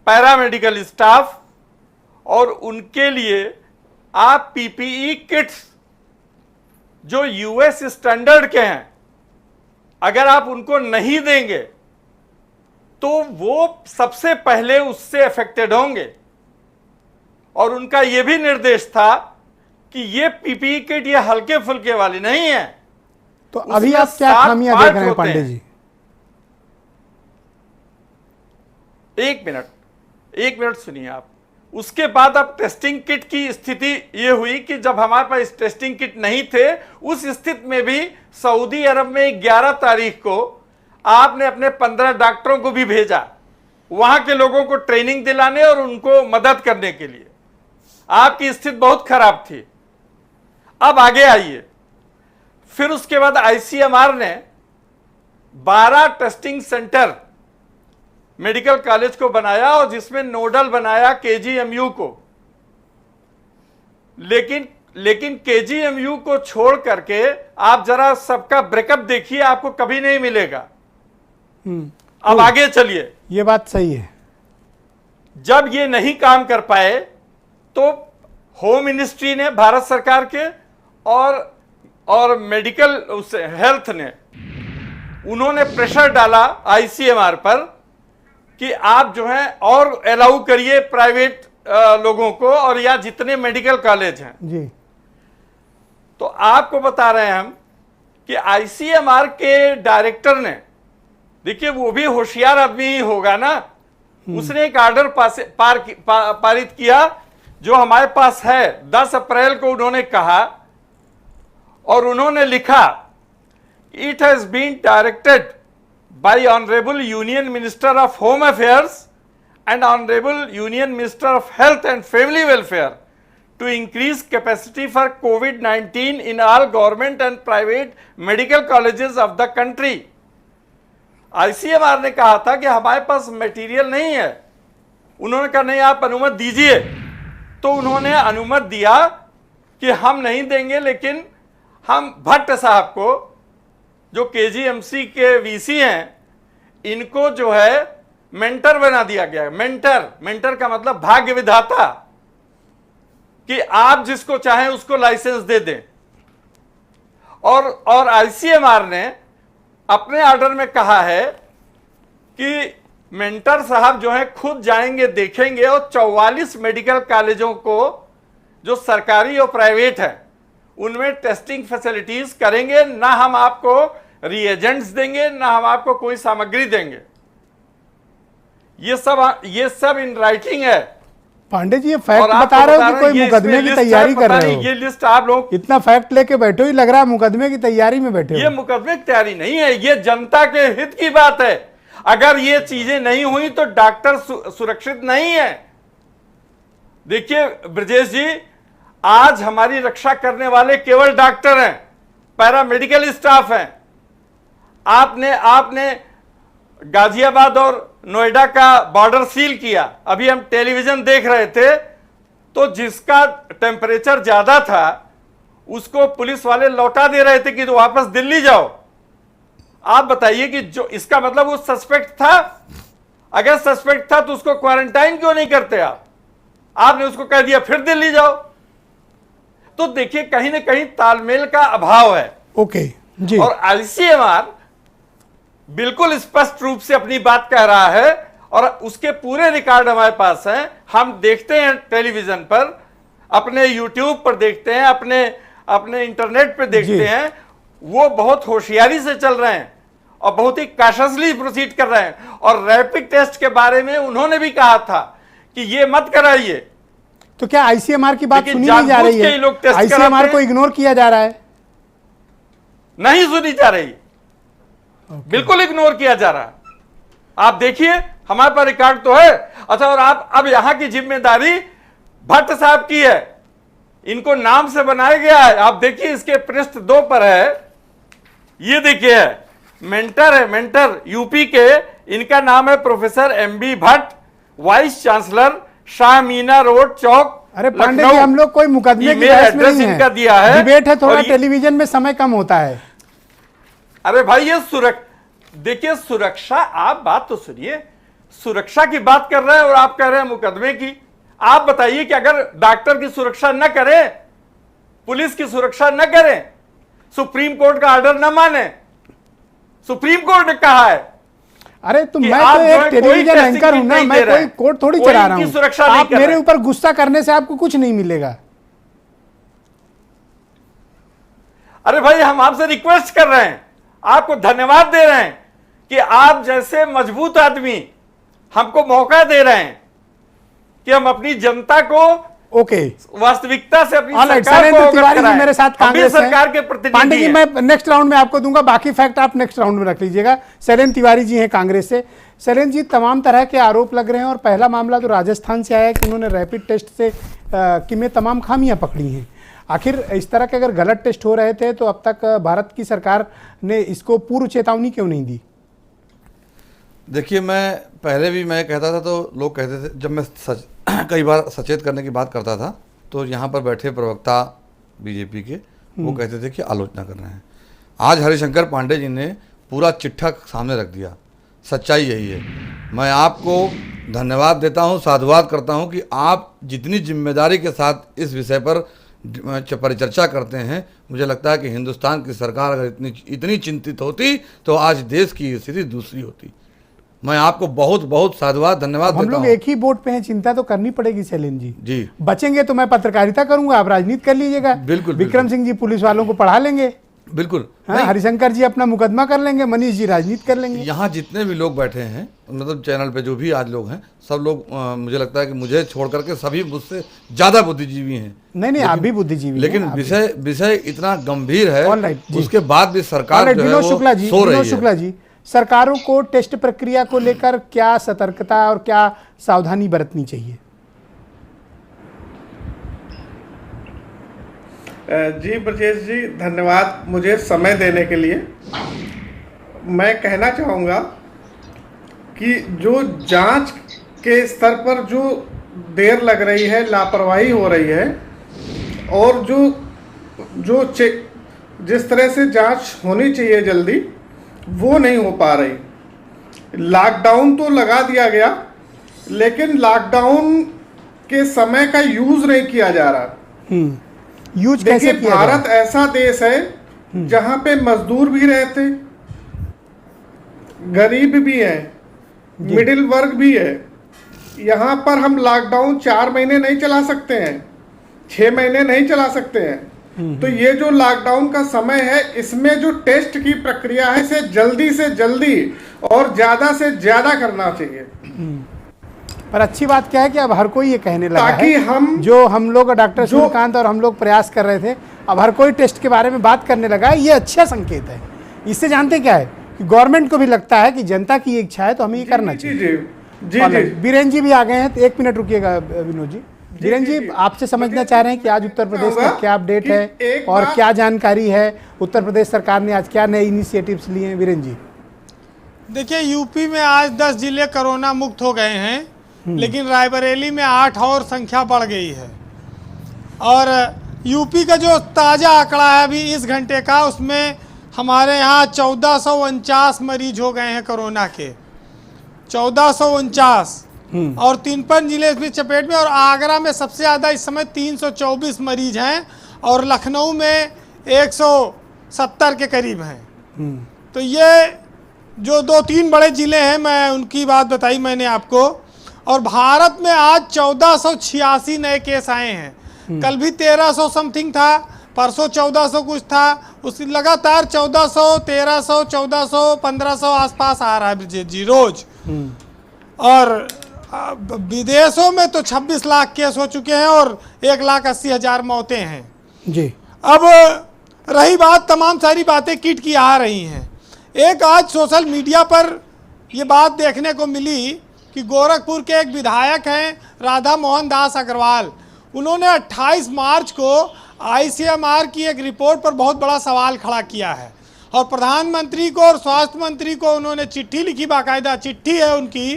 पैरामेडिकल स्टाफ और उनके लिए आप पीपीई किट्स जो यूएस स्टैंडर्ड के हैं, अगर आप उनको नहीं देंगे तो वो सबसे पहले उससे अफेक्टेड होंगे। और उनका यह भी निर्देश था कि ये पीपीई किट ये हल्के फुल्के वाली नहीं है। तो अभी आप क्या खामियां देख रहे हैं पांडे जी? एक मिनट सुनिए आप। उसके बाद अब टेस्टिंग किट की स्थिति यह हुई कि जब हमारे पास टेस्टिंग किट नहीं थे, उस स्थिति में भी सऊदी अरब में 11 तारीख को आपने अपने 15 डॉक्टरों को भी भेजा वहां के लोगों को ट्रेनिंग दिलाने और उनको मदद करने के लिए। आपकी स्थिति बहुत खराब थी। अब आगे आइए, फिर उसके बाद आईसीएमआर ने 12 टेस्टिंग सेंटर मेडिकल कॉलेज को बनाया और जिसमें नोडल बनाया केजीएमयू को। लेकिन केजीएमयू को छोड़ करके आप जरा सबका ब्रेकअप देखिए, आपको कभी नहीं मिलेगा। अब आगे चलिए। ये बात सही है। जब ये नहीं काम कर पाए तो होम मिनिस्ट्री ने, भारत सरकार के और मेडिकल हेल्थ ने, उन्होंने प्रेशर डाला आईसीएमआर पर कि आप जो है और अलाउ करिए प्राइवेट लोगों को और या जितने मेडिकल कॉलेज हैं जी। तो आपको बता रहे हैं हम कि आईसीएमआर के डायरेक्टर ने, देखिए वो भी होशियार आदमी ही होगा ना, उसने एक ऑर्डर पारित किया जो हमारे पास है। 10 अप्रैल को उन्होंने कहा और उन्होंने लिखा, it has been directed by Honorable Union Minister of Home Affairs and Honorable Union Minister of Health and Family Welfare to increase capacity for COVID-19 in all government and private medical colleges of the country। ICMR ने कहा था कि हमारे पास material नहीं है। उन्होंने कहा नहीं, आप अनुमति दीजिए। तो उन्होंने अनुमति दिया कि हम नहीं देंगे, लेकिन हम भट्ट साहब को जो केजीएमसी के वीसी हैं, इनको जो है मेंटर बना दिया गया। मेंटर का मतलब भाग्य विधाता, कि आप जिसको चाहें उसको लाइसेंस दे दें। और आईसीएमआर ने अपने ऑर्डर में कहा है कि मेंटर साहब जो है खुद जाएंगे, देखेंगे और 44 मेडिकल कॉलेजों को जो सरकारी और प्राइवेट है उनमें टेस्टिंग फैसिलिटीज करेंगे। ना हम आपको रिएजेंट्स देंगे, ना हम आपको कोई सामग्री देंगे। ये सब इन राइटिंग है। पांडे जी, ये फैक्ट बता रहे हो कि कोई मुकदमे की तैयारी कर रहे हो? ये लिस्ट आप लोग इतना फैक्ट लेके बैठे हो, ही लग रहा है मुकदमे की तैयारी में बैठे हो। ये मुकदमे की तैयारी नहीं है, ये जनता के हित की बात है। अगर ये चीजें नहीं हुई तो डॉक्टर सुरक्षित नहीं है। देखिए ब्रजेश जी, आज हमारी रक्षा करने वाले केवल डॉक्टर हैं, पैरामेडिकल स्टाफ हैं। आपने गाजियाबाद और नोएडा का बॉर्डर सील किया। अभी हम टेलीविजन देख रहे थे तो जिसका टेम्परेचर ज्यादा था उसको पुलिस वाले लौटा दे रहे थे कि तो वापस दिल्ली जाओ। आप बताइए कि जो इसका मतलब वो सस्पेक्ट था। अगर सस्पेक्ट था तो उसको क्वारंटाइन क्यों नहीं करते आपने उसको कह दिया फिर दिल्ली जाओ। तो देखिए कहीं ना कहीं तालमेल का अभाव है। ओके जी। और आईसीएमआर बिल्कुल स्पष्ट रूप से अपनी बात कह रहा है और उसके पूरे रिकॉर्ड हमारे पास हैं। हम देखते हैं टेलीविजन पर, अपने यूट्यूब पर देखते हैं, अपने इंटरनेट पर देखते हैं। वो बहुत होशियारी से चल रहे हैं और बहुत ही कॉशियसली प्रोसीड कर रहे हैं। और रैपिड टेस्ट के बारे में उन्होंने भी कहा था कि ये मत कराइए। तो क्या आईसीएमआर की बात सुनी नहीं जा रही है? आईसीएमआर को इग्नोर किया जा रहा है? नहीं सुनी जा रही, बिल्कुल इग्नोर किया जा रहा है। आप देखिए, हमारे पास रिकॉर्ड तो है। अच्छा, और आप अब यहां की जिम्मेदारी भट्ट साहब की है, इनको नाम से बनाया गया है। आप देखिए इसके पृष्ठ 2 पर है, ये देखिए मेंटर है, मेंटर यूपी के इनका नाम है professor MB Bhatt, vice chancellor, Shah Meena road chowk. अरे पांडे जी, हम लोग कोई मुकदमे की बहस में नहीं इनका दिया है, डिबेट है, थोड़ा टेलीविजन में समय कम होता है। अरे भाई ये देखिए सुरक्षा, आप बात तो सुनिए, सुरक्षा की बात कर रहे हैं और आप कह रहे हैं मुकदमे की। आप बताइए कि अगर डॉक्टर की सुरक्षा न करें, पुलिस की सुरक्षा न करें, सुप्रीम कोर्ट का ऑर्डर न माने, सुप्रीम कोर्ट ने कहा है। अरे तो मैं तो एक टेलीविजन एंकर हूं ना, मैं कोई कोर्ट थोड़ी चला रहा हूं। आप मेरे ऊपर गुस्सा करने से आपको कुछ नहीं मिलेगा। अरे भाई हम आपसे रिक्वेस्ट कर रहे हैं, आपको धन्यवाद दे रहे हैं कि आप जैसे मजबूत आदमी हमको मौका दे रहे हैं कि हम अपनी जनता को वास्तविकता से अपनी सरकार को अवगत कराएं। मेरे साथ कांग्रेस सरकार के प्रतिनिधि पांडे जी, मैं नेक्स्ट राउंड में आपको दूंगा, बाकी फैक्ट आप नेक्स्ट राउंड में रख लीजिएगा। शैलेंद्र तिवारी जी हैं कांग्रेस से। शैलेंद्र जी, तमाम तरह के आरोप लग रहे हैं और पहला मामला तो राजस्थान से आया है कि उन्होंने रैपिड टेस्ट से में तमाम खामियां पकड़ी हैं। आखिर इस तरह के अगर गलत टेस्ट हो रहे थे तो अब तक भारत की सरकार ने इसको पूर्व चेतावनी क्यों नहीं दी? देखिए, मैं पहले भी मैं कहता था तो लोग कहते थे, जब मैं कई बार सचेत करने की बात करता था तो यहाँ पर बैठे प्रवक्ता बीजेपी के वो कहते थे कि आलोचना कर रहे हैं। आज हरिशंकर पांडे जी ने पूरा चिट्ठा सामने रख दिया, सच्चाई यही है। मैं आपको धन्यवाद देता हूँ, साधुवाद करता हूँ कि आप जितनी जिम्मेदारी के साथ इस विषय पर परिचर्चा करते हैं। मुझे लगता है कि हिंदुस्तान की सरकार अगर इतनी चिंतित होती तो आज देश की स्थिति दूसरी होती। मैं आपको बहुत बहुत साधुवाद धन्यवाद देता हूं। हम लोग एक ही बोट पे हैं, चिंता तो करनी पड़ेगी शैलेंद्र जी। बचेंगे तो मैं पत्रकारिता करूंगा, आप राजनीति कर लीजिएगा। बिल्कुल। विक्रम सिंह जी पुलिस वालों को पढ़ा लेंगे। बिल्कुल। हरिशंकर जी अपना मुकदमा कर लेंगे, मनीष जी राजनीति कर लेंगे। यहाँ जितने भी लोग बैठे हैं, मतलब चैनल पे जो भी आज लोग हैं, सब लोग मुझे लगता है कि मुझे छोड़ करके सभी मुझसे ज्यादा बुद्धिजीवी हैं। नहीं, आप भी बुद्धिजीवी, लेकिन विषय इतना गंभीर है, उसके बाद भी सरकार जो है विनोद वो शुक्ला जी, सरकारों को टेस्ट प्रक्रिया को लेकर क्या सतर्कता और क्या सावधानी बरतनी चाहिए? जी ब्रजेश जी, धन्यवाद मुझे समय देने के लिए। मैं कहना चाहूँगा कि जो जांच के स्तर पर जो देर लग रही है, लापरवाही हो रही है, और जो जिस तरह से जांच होनी चाहिए जल्दी, वो नहीं हो पा रही। लॉकडाउन तो लगा दिया गया, लेकिन लॉकडाउन के समय का यूज नहीं किया जा रहा। यूज कैसे किया? भारत ऐसा देश है जहां पे मजदूर भी रहते, गरीब भी है, मिडिल वर्ग भी है। यहाँ पर हम लॉकडाउन 4 महीने नहीं चला सकते हैं, 6 महीने नहीं चला सकते हैं। तो ये जो लॉकडाउन का समय है, इसमें जो टेस्ट की प्रक्रिया है, इसे जल्दी से जल्दी और ज्यादा से ज्यादा करना चाहिए। पर अच्छी बात क्या है कि अब हर कोई ये कहने लगा ताकि है, हम लोग डॉक्टर सूर्यकांत और हम लोग प्रयास कर रहे थे, अब हर कोई टेस्ट के बारे में बात करने लगा है। ये अच्छा संकेत है। इससे जानते क्या है कि गवर्नमेंट को भी लगता है कि जनता की इच्छा है तो हमें ये करना चाहिए। जी। वीरेंद्र जी भी आ गए हैं, तो 1 मिनट रुकिएगा विनोद जी। वीरेंद्र जी, आपसे समझना चाह रहे हैं कि आज उत्तर प्रदेश का क्या अपडेट है और क्या जानकारी है? उत्तर प्रदेश सरकार ने आज क्या नए इनिशिएटिव्स लिए हैं? वीरेंद्र जी, देखिए, यूपी में आज 10 जिले कोरोना मुक्त हो गए हैं, लेकिन रायबरेली में 8 और संख्या बढ़ गई है। और यूपी का जो ताज़ा आंकड़ा है अभी इस घंटे का, उसमें हमारे यहाँ 1449 मरीज हो गए हैं कोरोना के, 1449। और 53 जिले भी चपेट में, और आगरा में सबसे ज़्यादा इस समय 324 मरीज हैं, और लखनऊ में 170 के करीब हैं। तो ये जो 2-3 बड़े ज़िले हैं, मैं उनकी बात बताई मैंने आपको। और भारत में आज 1486 नए केस आए हैं। कल भी 1300 समथिंग था, परसों 1400 कुछ था, उसकी लगातार 1400, 1300, 1400, 1500 आसपास आ रहा है जी रोज। और विदेशों में तो 26 लाख केस हो चुके हैं और 1,80,000 मौतें हैं जी। अब रही बात, तमाम सारी बातें किट की आ रही हैं। एक आज सोशल मीडिया पर ये बात देखने को मिली कि गोरखपुर के एक विधायक हैं राधा मोहन दास अग्रवाल, उन्होंने 28 मार्च को ICMR की एक रिपोर्ट पर बहुत बड़ा सवाल खड़ा किया है और प्रधानमंत्री को और स्वास्थ्य मंत्री को उन्होंने चिट्ठी लिखी, बाकायदा चिट्ठी है उनकी,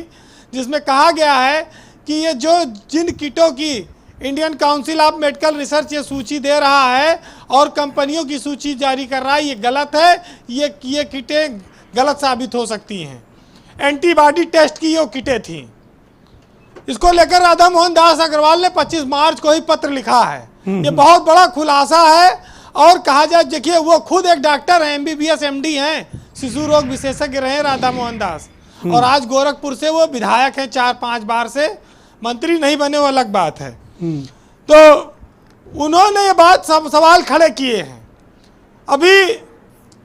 जिसमें कहा गया है कि ये जो जिन किटों की Indian council of medical research ये सूची दे रहा है और कंपनियों की सूची जारी कर रहा है, ये गलत है, ये किटें गलत साबित हो सकती हैं। एंटीबॉडी टेस्ट की ये किटें थी। इसको लेकर राधा मोहन दास अग्रवाल ने 25 मार्च को ही पत्र लिखा है। ये बहुत बड़ा खुलासा है। और कहा जाए, देखिए वो खुद एक डॉक्टर हैं, MBBS MD हैं, शिशु रोग विशेषज्ञ रहे राधा मोहन दास, और आज गोरखपुर से वो विधायक हैं 4-5 बार से, मंत्री नहीं बने वो अलग बात है। तो उन्होंने ये बात सब सवाल खड़े किए हैं। अभी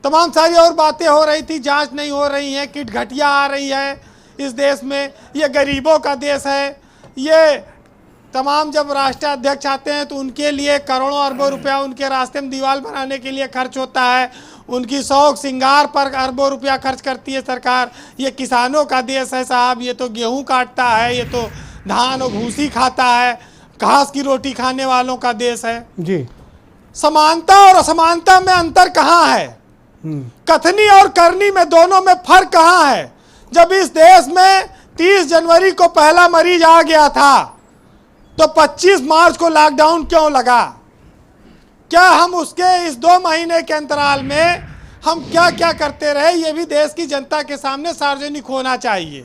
तमाम सारी और बातें हो रही थी, जांच नहीं हो रही है, किट घटिया आ रही है इस देश में, ये गरीबों का देश है, ये तमाम जब राष्ट्राध्यक्ष आते हैं तो उनके लिए करोड़ों अरबों रुपया उनके रास्ते में दीवार बनाने के लिए खर्च होता है, उनकी शौक श्रृंगार पर अरबों रुपया खर्च करती है सरकार। ये किसानों का देश है साहब, ये तो गेहूं काटता है, ये तो धान और भूसी खाता है, घास की रोटी खाने वालों का देश है जी। समानता और असमानता में अंतर कहाँ है? कथनी और करनी में, दोनों में फर्क कहाँ है? जब इस देश में 30 जनवरी को पहला मरीज आ गया था तो 25 मार्च को लॉकडाउन क्यों लगा? क्या हम उसके इस 2 महीने के अंतराल में हम क्या क्या करते रहे, ये भी देश की जनता के सामने सार्वजनिक होना चाहिए।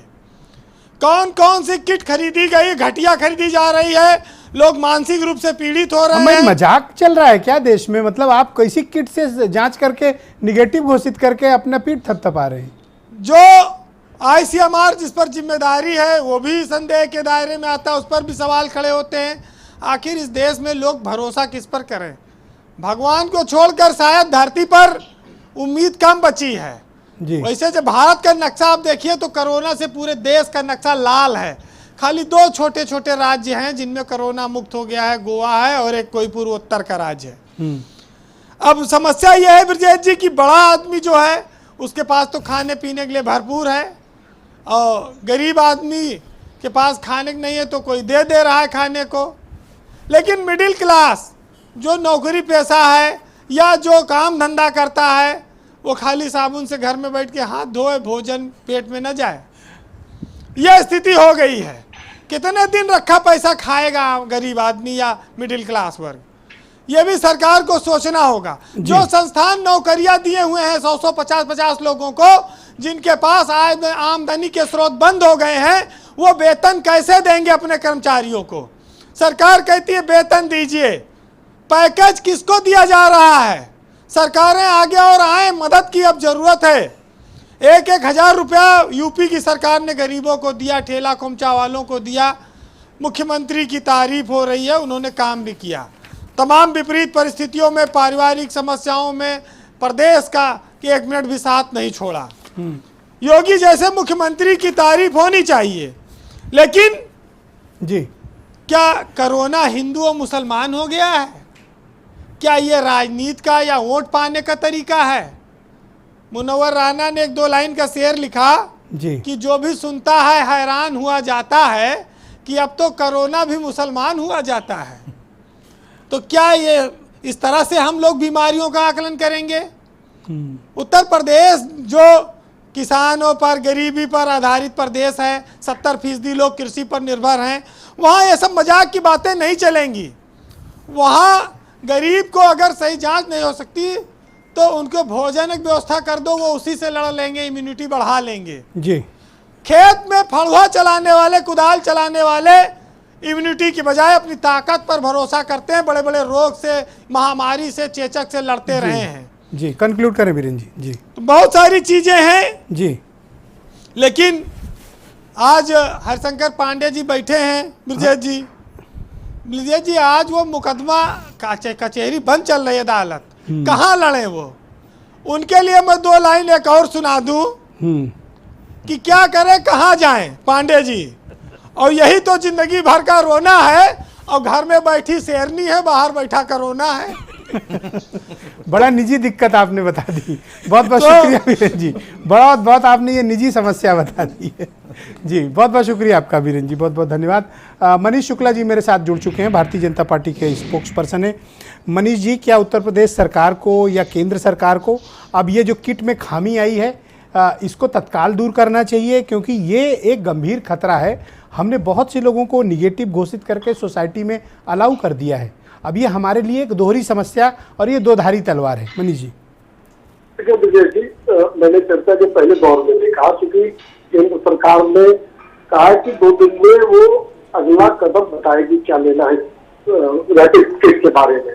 कौन कौन सी किट खरीदी गई, घटिया खरीदी जा रही है, लोग मानसिक रूप से पीड़ित हो रहे हैं। मजाक चल रहा है क्या देश में? मतलब आप कैसी किट से जांच करके निगेटिव घोषित करके अपना पीठ थपथपा रहे हैं? जो ICMR जिस पर जिम्मेदारी है वो भी संदेह के दायरे में आता है, उस पर भी सवाल खड़े होते हैं। आखिर इस देश में लोग भरोसा किस पर करें? भगवान को छोड़कर शायद धरती पर उम्मीद कम बची है जी। वैसे जब भारत का नक्शा आप देखिए तो कोरोना से पूरे देश का नक्शा लाल है। खाली 2 छोटे छोटे राज्य हैं जिनमें कोरोना मुक्त हो गया है, गोवा है और एक कोई पूर्वोत्तर का राज्य है। अब समस्या यह है ब्रजेश जी कि बड़ा आदमी जो है उसके पास तो खाने पीने के लिए भरपूर है, और गरीब आदमी के पास खाने नहीं है तो कोई दे रहा है खाने को। लेकिन मिडिल क्लास जो नौकरी पेशा है या जो काम धंधा करता है वो खाली साबुन से घर में बैठ के हाथ धोए, भोजन पेट में न जाए, यह स्थिति हो गई है। कितने दिन रखा पैसा खाएगा गरीब आदमी या मिडिल क्लास वर्ग? ये भी सरकार को सोचना होगा। जो संस्थान नौकरियां दिए हुए हैं 100 50 लोगों को, जिनके पास आमदनी के स्रोत बंद हो गए हैं, वो वेतन कैसे देंगे अपने कर्मचारियों को? सरकार कहती है वेतन दीजिए, पैकेज किसको दिया जा रहा है? सरकारें आगे और आए, मदद की अब जरूरत है। 1-1 हज़ार रुपया यूपी की सरकार ने गरीबों को दिया, ठेला खोमचा वालों को दिया। मुख्यमंत्री की तारीफ हो रही है, उन्होंने काम भी किया। तमाम विपरीत परिस्थितियों में, पारिवारिक समस्याओं में प्रदेश का 1 मिनट भी साथ नहीं छोड़ा। योगी जैसे मुख्यमंत्री की तारीफ होनी चाहिए। लेकिन जी, क्या कोरोना हिंदू और मुसलमान हो गया है? क्या ये राजनीति का या वोट पाने का तरीका है? मुनव्वर राना ने 1-2 लाइन का शेर लिखा जी कि जो भी सुनता है हैरान हुआ जाता है कि अब तो कोरोना भी मुसलमान हुआ जाता है। तो क्या ये इस तरह से हम लोग बीमारियों का आकलन करेंगे? उत्तर प्रदेश जो किसानों पर, गरीबी पर आधारित प्रदेश है, 70% लोग कृषि पर निर्भर हैं, वहाँ ये सब मजाक की बातें नहीं चलेंगी। वहाँ गरीब को अगर सही जांच नहीं हो सकती तो उनको भोजन की व्यवस्था कर दो, वो उसी से लड़ लेंगे, इम्यूनिटी बढ़ा लेंगे जी। खेत में फड़ुआ चलाने वाले, कुदाल चलाने वाले इम्यूनिटी की बजाय अपनी ताकत पर भरोसा करते हैं, बड़े बड़े रोग से, महामारी से, चेचक से लड़ते रहे हैं जी। कंक्लूड करें वीरेंद्र जी। जी, तो बहुत सारी चीजें हैं जी। लेकिन आज हरिशंकर पांडे जी बैठे हैं ब्रजेश जी। ब्रजेश जी आज वो मुकदमा कचहरी बंद चल रही है, अदालत कहाँ लड़े वो? उनके लिए मैं 2 लाइन एक और सुना दूं कि क्या करें, कहाँ जाएं पांडे जी। और यही तो जिंदगी भर का रोना है, और घर में बैठी शेरनी है, बाहर बैठा कोरोना है। बड़ा निजी दिक्कत आपने बता दी। बहुत बहुत शुक्रिया वीरेंद्र जी, बहुत बहुत आपने ये निजी समस्या बता दी है। जी, बहुत बहुत शुक्रिया आपका वीरेंद्र जी, बहुत बहुत धन्यवाद। मनीष शुक्ला जी मेरे साथ जुड़ चुके हैं, भारतीय जनता पार्टी के स्पोक्स पर्सन है। मनीष जी, क्या उत्तर प्रदेश सरकार को या केंद्र सरकार को अब ये जो किट में खामी आई है इसको तत्काल दूर करना चाहिए, क्योंकि ये एक गंभीर खतरा है। हमने बहुत से लोगों को निगेटिव घोषित करके सोसाइटी में अलाउ कर दिया है। अब ये हमारे लिए एक दोहरी समस्या और ये दोधारी तलवार है। मनीष जी। देखिए विजय जी, मैंने चर्चा के पहले दौर में भी कहा, चूंकि केंद्र सरकार ने कहा है कि 2 दिन में वो अगला कदम बताएगी क्या लेना है रैपिड किट के बारे में।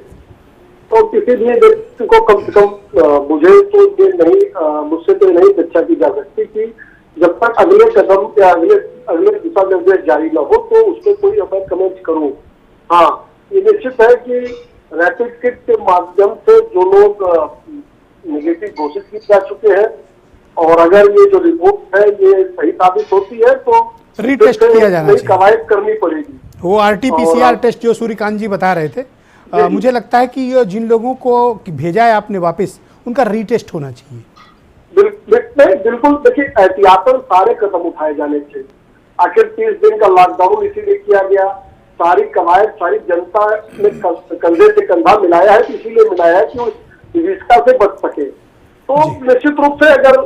तो किसी भी व्यक्ति को कम से कम मुझे तो ये नहीं, मुझसे तो नहीं चर्चा की जा सकती कि जब तक अगले कदम या अगले दिशा निर्देश जारी न हो तो उसको कोई मैं कमेंट करूं। हाँ, ये निश्चित है कि रैपिड किट के माध्यम से जो लोग नेगेटिव घोषित किए जा चुके हैं और अगर ये जो रिपोर्ट है ये सही साबित होती है तो रीटेस्ट किया जाना चाहिए, कवायद करनी पड़ेगी। वो RT-PCR टेस्ट जो सूर्यकांत जी बता रहे थे, मुझे लगता है कि ये जिन लोगों को भेजा है आपने वापस, उनका रीटेस्ट होना चाहिए। बिल्कुल, देखिए एहतियातन सारे कदम उठाए जाने चाहिए। आखिर 30 दिन का लॉकडाउन इसीलिए किया गया, सारी कवायद सारी जनता ने कंधे से कंधा मिलाया है, इसीलिए मिलाया है कि उस विविधता से बच सके। तो निश्चित रूप से अगर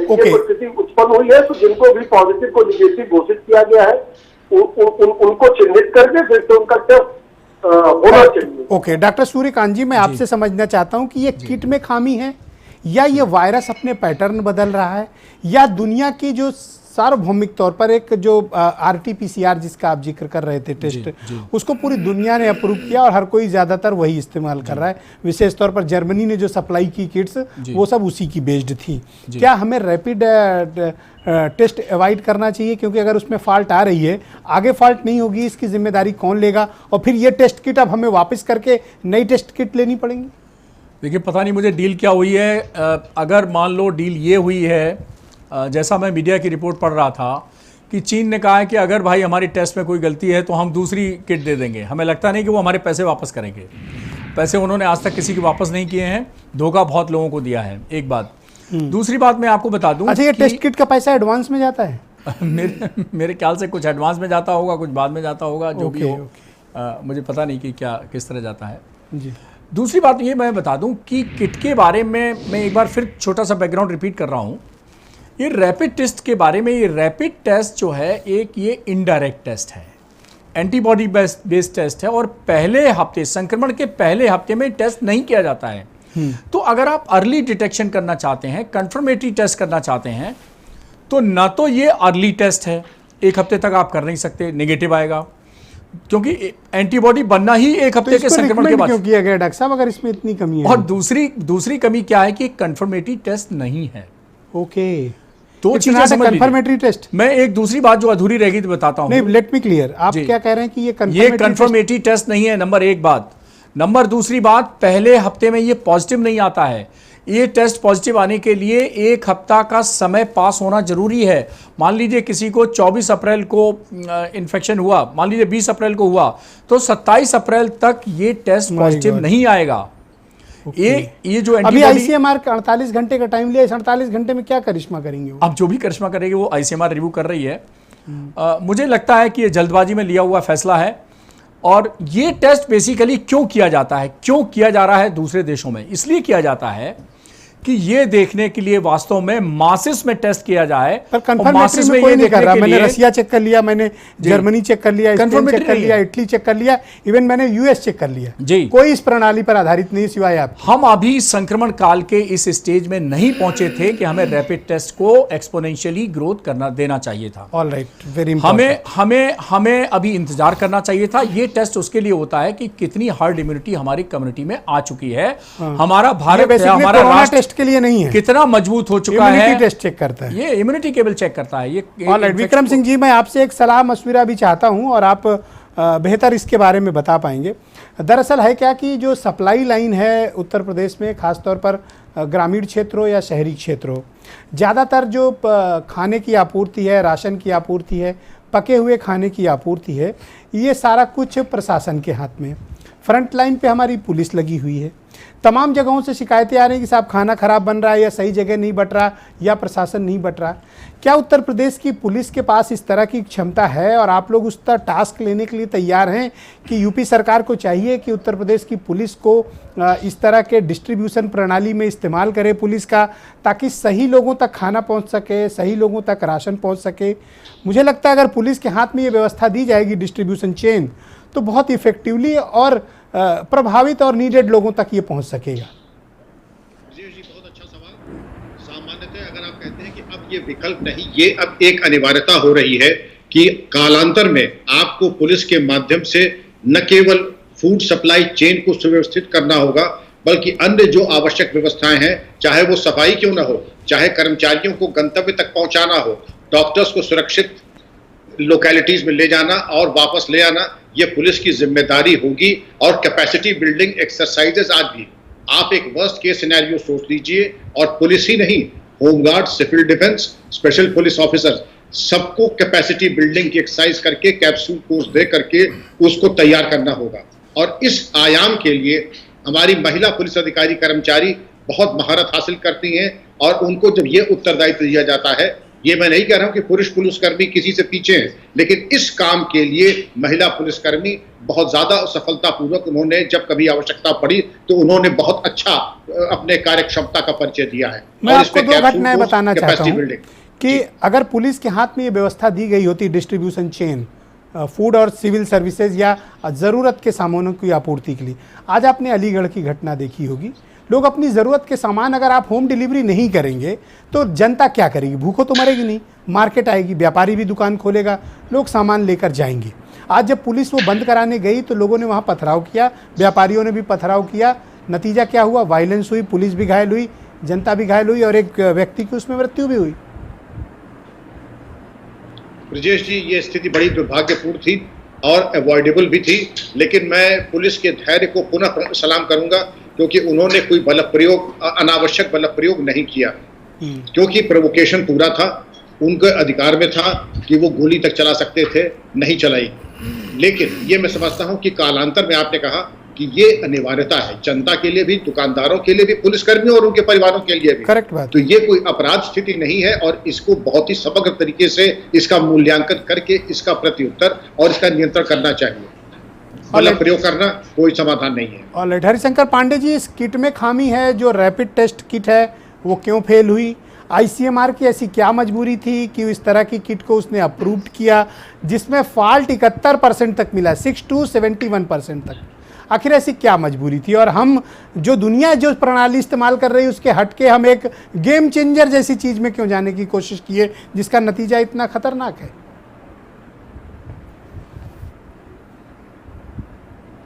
ये परिस्थिति उत्पन्न हुई है तो जिनको भी पॉजिटिव को निगेटिव घोषित किया गया है उनको चिन्हित करके फिर से उनका टेस्ट होना चाहिए। ओके, डॉक्टर सूर्यकांत जी, मैं आपसे समझना चाहता हूं कि ये किट में खामी है या ये वायरस अपने पैटर्न बदल रहा है, या दुनिया की जो सार्वभौमिक तौर पर एक जो RT-PCR जिसका आप जिक्र कर रहे थे टेस्ट, उसको पूरी दुनिया ने अप्रूव किया और हर कोई ज़्यादातर वही इस्तेमाल कर रहा है। विशेष तौर पर जर्मनी ने जो सप्लाई की किट्स वो सब उसी की बेस्ड थी। क्या हमें रैपिड टेस्ट अवॉइड करना चाहिए, क्योंकि अगर उसमें फॉल्ट आ रही है, आगे फॉल्ट नहीं होगी, इसकी जिम्मेदारी कौन लेगा, और फिर ये टेस्ट किट अब हमें वापस करके नई टेस्ट किट लेनी पड़ेंगी? देखिए, पता नहीं मुझे डील क्या हुई है। अगर मान लो डील ये हुई है, जैसा मैं मीडिया की रिपोर्ट पढ़ रहा था कि चीन ने कहा है कि अगर भाई हमारी टेस्ट में कोई गलती है तो हम दूसरी किट दे देंगे। हमें लगता नहीं कि वो हमारे पैसे वापस करेंगे। पैसे उन्होंने आज तक किसी के वापस नहीं किए हैं, धोखा बहुत लोगों को दिया है। एक बात। दूसरी बात मैं आपको बता दूं, अच्छा, ये टेस्ट किट का पैसा एडवांस में जाता है? मेरे ख्याल से कुछ एडवांस में जाता होगा, कुछ बाद में जाता होगा, जो भी हो। मुझे पता नहीं कि क्या किस तरह जाता है जी। दूसरी बात ये मैं बता दूं कि किट के बारे में मैं एक बार फिर छोटा सा बैकग्राउंड रिपीट कर रहा हूं। ये रैपिड टेस्ट के बारे में, ये रैपिड टेस्ट जो है एक ये इनडायरेक्ट टेस्ट है, एंटीबॉडी बेस्ड टेस्ट है, और पहले हफ्ते, संक्रमण के पहले हफ्ते में टेस्ट नहीं किया जाता है। तो अगर आप अर्ली डिटेक्शन करना चाहते हैं, कंफर्मेटरी टेस्ट करना चाहते हैं, तो ना तो ये अर्ली टेस्ट है, 1 हफ्ते तक आप कर नहीं सकते, नेगेटिव आएगा, क्योंकि एंटीबॉडी बनना ही 1 हफ्ते के संक्रमण के बाद क्यों किया गया डॉक्टर साहब, अगर इसमें इतनी कमी है? और दूसरी कमी क्या है कि कंफर्मेटरी टेस्ट नहीं है। ओके, तो चीजें समझ लीजिए। कंफर्मेटरी टेस्ट, मैं एक दूसरी बात जो अधूरी रहेगी तो बताता हूं। नहीं, लेट मी क्लियर, आप क्या कह रहे हैं कि ये कंफर्मेटरी टेस्ट नहीं है, नंबर 1 बात। नंबर दूसरी बात, पहले हफ्ते में ये पॉजिटिव नहीं आता है। ये टेस्ट पॉजिटिव आने के लिए 1 हफ्ता का समय पास होना जरूरी है। मान लीजिए किसी को 24 अप्रैल को इन्फेक्शन हुआ, मान लीजिए 20 अप्रैल को हुआ, तो 27 अप्रैल तक ये टेस्ट पॉजिटिव नहीं आएगा। ये जो अभी ICMR 48 घंटे का टाइम लिया, इस 48 घंटे में क्या करिश्मा करेंगे वो? अब जो भी करिश्मा करेंगे वो ICMR रिव्यू कर रही है। मुझे लगता है कि ये जल्दबाजी में लिया हुआ फैसला है। और ये टेस्ट बेसिकली क्यों किया जाता है, क्यों किया जा रहा है दूसरे देशों में? इसलिए किया जाता है कि ये देखने के लिए वास्तव में मासिस में टेस्ट किया जाए। पर कंफर्मेटरी में कोई नहीं कर रहा। मैंने रसिया चेक कर लिया, मैंने जर्मनी चेक कर लिया, स्पेन चेक कर लिया, इटली चेक कर लिया, इवन मैंने US चेक कर लिया जी। कोई इस प्रणाली पर आधारित नहीं सिवाय आप। हम अभी संक्रमण काल के इस स्टेज में नहीं पहुंचे थे कि हमें रैपिड टेस्ट को एक्सपोनेंशियली ग्रोथ करना देना चाहिए था। All right, very important. हमें अभी इंतजार करना चाहिए था। ये टेस्ट उसके लिए होता है कि कितनी हर्ड इम्यूनिटी हमारी कम्युनिटी में आ चुकी है। हमारा भारत, हमारा राष्ट्र के लिए नहीं है, कितना मजबूत हो चुका है। इम्यूनिटी टेस्ट चेक करता है, ये इम्यूनिटी केवल चेक करता है। ये ऑलराइट। विक्रम सिंह जी, मैं आपसे एक सलाह मशविरा भी चाहता हूं और आप बेहतर इसके बारे में बता पाएंगे। दरअसल है क्या कि जो सप्लाई लाइन है उत्तर प्रदेश में, खासतौर पर ग्रामीण क्षेत्रों या शहरी क्षेत्रों, ज़्यादातर जो खाने की आपूर्ति है, राशन की आपूर्ति है, पके हुए खाने की आपूर्ति है, ये सारा कुछ प्रशासन के हाथ में। फ्रंट लाइन पे हमारी पुलिस लगी हुई है। तमाम जगहों से शिकायतें आ रही हैं कि साहब खाना खराब बन रहा है, या सही जगह नहीं बट रहा, या प्रशासन नहीं बट रहा। क्या उत्तर प्रदेश की पुलिस के पास इस तरह की क्षमता है और आप लोग उस तरह टास्क लेने के लिए तैयार हैं कि यूपी सरकार को चाहिए कि उत्तर प्रदेश की पुलिस को इस तरह के डिस्ट्रीब्यूशन प्रणाली में इस्तेमाल करे पुलिस का, ताकि सही लोगों तक खाना पहुंच सके, सही लोगों तक राशन पहुंच सके? मुझे लगता है अगर पुलिस के हाथ में ये व्यवस्था दी जाएगी डिस्ट्रीब्यूशन चेन, तो बहुत इफेक्टिवली और प्रभावित और नीडेड लोगों तक ये पहुंच सकेगा। जी बहुत अच्छा सवाल। सामान्यतः अगर आप कहते हैं कि अब ये विकल्प नहीं, ये अब एक अनिवार्यता हो रही है कि कालांतर में आपको पुलिस के माध्यम से न केवल फूड सप्लाई चेन को सुव्यवस्थित करना होगा, बल्कि अन्य जो आवश्यक व्यवस्थाएं हैं, चाहे वो सफाई क्यों ना हो, चाहे कर्मचारियों को गंतव्य तक पहुंचाना हो, डॉक्टर्स को सुरक्षित लोकेलिटीज में ले जाना और वापस ले आना, ये पुलिस की जिम्मेदारी होगी। और कैपेसिटी बिल्डिंग एक्सरसाइजेस आज भी, आप एक वर्स्ट केस सिनेरियो सोच लीजिए, और पुलिस ही नहीं, home guard, civil defence, special police officer, सबको कैपेसिटी बिल्डिंग की एक्सरसाइज करके कैप्सूल कोर्स दे करके उसको तैयार करना होगा। और इस आयाम के लिए हमारी महिला पुलिस अधिकारी कर्मचारी बहुत महारत हासिल करती हैं, और उनको जब ये उत्तरदायित्व दिया जाता है, ये मैं नहीं कह रहा हूं कि पुरुष पुलिसकर्मी किसी से पीछे हैं, लेकिन इस काम के लिए महिला पुलिसकर्मी बहुत ज्यादा सफलतापूर्वक, उन्होंने जब कभी आवश्यकता पड़ी तो उन्होंने बहुत अच्छा अपने कार्य क्षमता का परिचय दिया है। मैं आपको दो घटनाएं बताना चाहता हूं कि अगर पुलिस के हाथ में ये व्यवस्था दी गई होती डिस्ट्रीब्यूशन चेन, फूड और सिविल सर्विसेज या ज़रूरत के सामानों की आपूर्ति के लिए, आज आपने अलीगढ़ की घटना देखी होगी। लोग अपनी ज़रूरत के सामान अगर आप होम डिलीवरी नहीं करेंगे तो जनता क्या करेगी? भूखों तो मरेगी नहीं, मार्केट आएगी, व्यापारी भी दुकान खोलेगा, लोग सामान लेकर जाएंगे। आज जब पुलिस वो बंद कराने गई तो लोगों ने वहाँ पथराव किया, व्यापारियों ने भी पथराव किया। नतीजा क्या हुआ? वायलेंस हुई, पुलिस भी घायल हुई, जनता भी घायल हुई, और एक व्यक्ति की उसमें मृत्यु भी हुई। ब्रजेश जी, ये स्थिति बड़ी दुर्भाग्यपूर्ण थी और अवॉइडेबल भी थी, लेकिन मैं पुलिस के धैर्य को पुनः सलाम करूंगा, क्योंकि उन्होंने कोई बल प्रयोग, अनावश्यक बल प्रयोग नहीं किया, क्योंकि प्रोवोकेशन पूरा था, उनके अधिकार में था कि वो गोली तक चला सकते थे, नहीं चलाई। लेकिन ये मैं समझता हूं कि कालांतर में आपने कहा कि ये अनिवार्यता है, जनता के लिए भी, दुकानदारों के लिए भी, पुलिसकर्मियों और उनके परिवारों के लिए भी। करेक्ट बात। तो ये कोई अपराध स्थिति नहीं है, और इसको बहुत ही समग्र तरीके से इसका मूल्यांकन करके इसका प्रत्युत्तर और इसका नियंत्रण करना चाहिए। बल प्रयोग करना कोई समाधान नहीं है। और हरिशंकर पांडे जी, इस किट में खामी है, जो रैपिड टेस्ट किट है वो क्यों फेल हुई? आईसीएमआर की ऐसी क्या मजबूरी थी कि इस तरह की किट को उसने अप्रूव्ड किया जिसमें फॉल्ट 71% तक मिला, 6 to 71% तक? आखिर ऐसी क्या मजबूरी थी? और हम जो दुनिया जो प्रणाली इस्तेमाल कर रही है उसके हटके हम एक गेम चेंजर जैसी चीज़ में क्यों जाने की कोशिश किए जिसका नतीजा इतना खतरनाक है?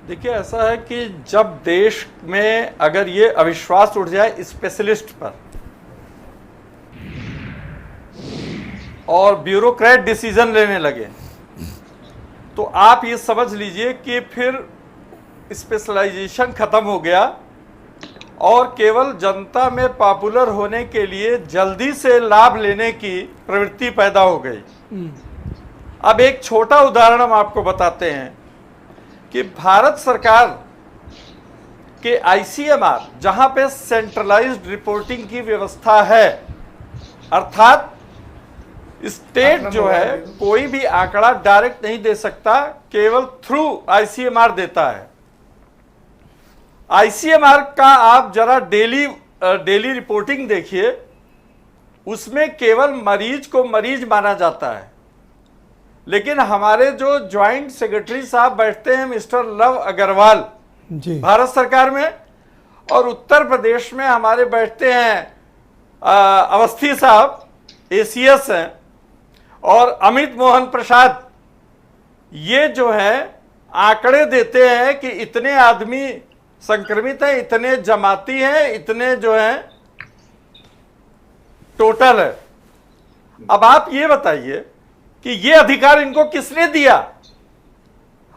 देखिए, ऐसा है कि जब देश में अगर ये अविश्वास उठ जाए स्पेशलिस्ट पर और ब्यूरोक्रेट डिसीजन लेने लगे, तो आप ये समझ लीजिए कि फिर स्पेशलाइजेशन खत्म हो गया और केवल जनता में पॉपुलर होने के लिए जल्दी से लाभ लेने की प्रवृत्ति पैदा हो गई। अब एक छोटा उदाहरण हम आपको बताते हैं कि भारत सरकार के आईसीएमआर, जहां पे सेंट्रलाइज्ड रिपोर्टिंग की व्यवस्था है, अर्थात स्टेट जो है कोई भी आंकड़ा डायरेक्ट नहीं दे सकता, केवल थ्रू आईसीएमआर देता है। आईसीएमआर का आप जरा डेली रिपोर्टिंग देखिए, उसमें केवल मरीज को मरीज माना जाता है, लेकिन हमारे जो ज्वाइंट सेक्रेटरी साहब बैठते हैं मिस्टर लव अग्रवाल जी भारत सरकार में, और उत्तर प्रदेश में हमारे बैठते हैं अवस्थी साहब एसीएस हैं, और अमित मोहन प्रसाद, ये जो है आंकड़े देते हैं कि इतने आदमी संक्रमित हैं, इतने जमाती हैं, इतने जो हैं टोटल है। अब आप ये बताइए कि ये अधिकार इनको किसने दिया?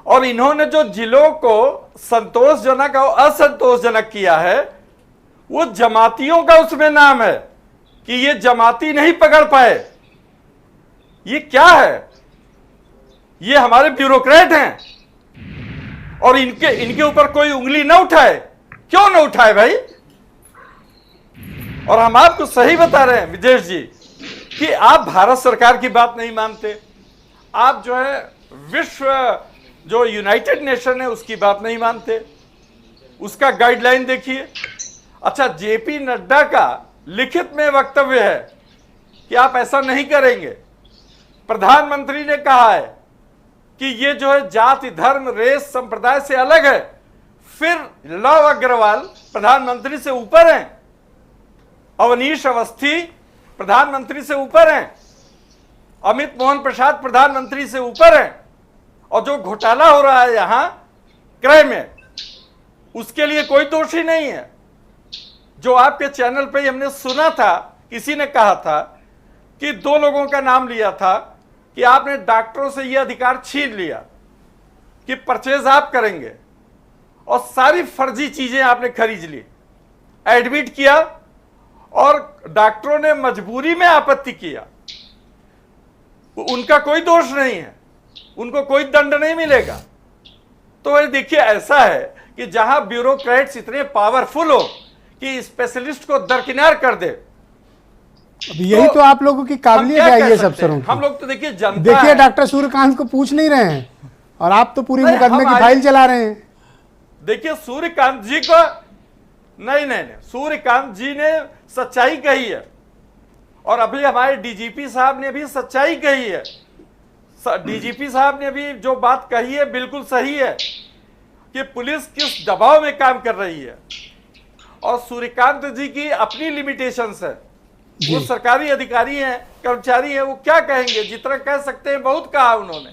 और इन्होंने जो जिलों को संतोषजनक और असंतोषजनक किया है, वो जमातियों का उसमें नाम है कि ये जमाती नहीं पकड़ पाए। ये क्या है? ये हमारे ब्यूरोक्रेट हैं और इनके ऊपर कोई उंगली न उठाए। क्यों न उठाए भाई? और हम आपको सही बता रहे हैं विजेश जी कि आप भारत सरकार की बात नहीं मानते, आप जो है विश्व जो यूनाइटेड नेशन है उसकी बात नहीं मानते, उसका गाइडलाइन देखिए। अच्छा, जेपी नड्डा का लिखित में वक्तव्य है कि आप ऐसा नहीं करेंगे। प्रधानमंत्री ने कहा है कि ये जो है जाति, धर्म, रेस, संप्रदाय से अलग है। फिर लव अग्रवाल प्रधानमंत्री से ऊपर हैं, अवनीश अवस्थी प्रधानमंत्री से ऊपर हैं, अमित मोहन प्रसाद प्रधानमंत्री से ऊपर हैं, और जो घोटाला हो रहा है यहां क्रय में, उसके लिए कोई दोषी नहीं है। जो आपके चैनल पे हमने सुना था, किसी ने कहा था कि 2 लोगों का नाम लिया था कि आपने डॉक्टरों से यह अधिकार छीन लिया कि परचेज आप करेंगे, और सारी फर्जी चीजें आपने खरीद ली, एडमिट किया, और डॉक्टरों ने मजबूरी में आपत्ति किया। उनका कोई दोष नहीं है, उनको कोई दंड नहीं मिलेगा। तो भाई देखिए, ऐसा है कि जहां ब्यूरोक्रेट्स इतने पावरफुल हो कि स्पेशलिस्ट को दरकिनार कर दे, अब यही तो आप लोगों की काबिलियत है ये सब अफसरों की। हम लोग तो देखिए जनता देखिए है। डॉक्टर सूर्यकांत को पूछ नहीं रहे हैं और आप तो पूरी नहीं, मुकदमे हम की आज- फाइल चला रहे हैं। देखिए सूर्यकांत जी को नहीं, सूर्यकांत जी ने सच्चाई कही है, और अभी हमारे डीजीपी साहब ने भी सच्चाई कही है। डीजीपी साहब ने भी जो बात कही है बिल्कुल सही है कि पुलिस किस दबाव में काम कर रही है, और सूर्यकांत जी की अपनी लिमिटेशंस है। वो सरकारी अधिकारी हैं, कर्मचारी हैं, वो क्या कहेंगे? जितना कह सकते हैं बहुत कहा उन्होंने,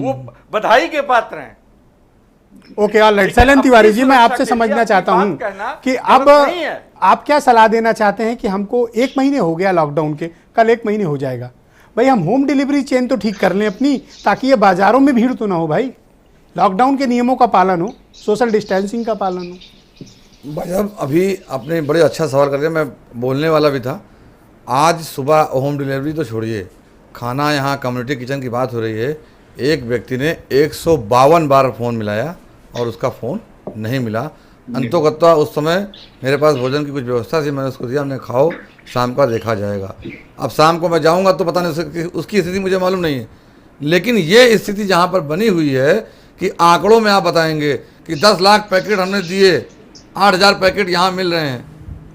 वो बधाई के पात्र हैं। Okay, all right. Shailendra Tiwari ji, मैं आपसे समझना चाहता हूं कि अब आप क्या सलाह देना चाहते हैं कि हमको 1 महीने हो गया लॉकडाउन के, कल 1 महीने हो जाएगा भाई, हम होम डिलीवरी चेन तो ठीक कर लें अपनी, ताकि ये बाजारों में भीड़ तो ना हो भाई, लॉकडाउन के नियमों का पालन हो, सोशल डिस्टेंसिंग का पालन हो। भाई साहब, अभी आपने बड़े अच्छा सवाल कर दिया, मैं बोलने वाला भी था। आज सुबह होम डिलीवरी तो छोड़िए, खाना यहाँ कम्युनिटी किचन की बात हो रही है। एक व्यक्ति ने 152 बार फ़ोन मिलाया और उसका फ़ोन नहीं मिला। अंतोगत्वा उस समय मेरे पास भोजन की कुछ व्यवस्था थी, मैंने उसको दिया, हमने खाओ, शाम का देखा जाएगा। अब शाम को मैं जाऊंगा तो पता नहीं उसकी स्थिति मुझे मालूम नहीं है, लेकिन ये स्थिति जहाँ पर बनी हुई है कि आंकड़ों में आप बताएंगे कि 10 लाख पैकेट हमने दिए, 8,000 पैकेट यहाँ मिल रहे हैं,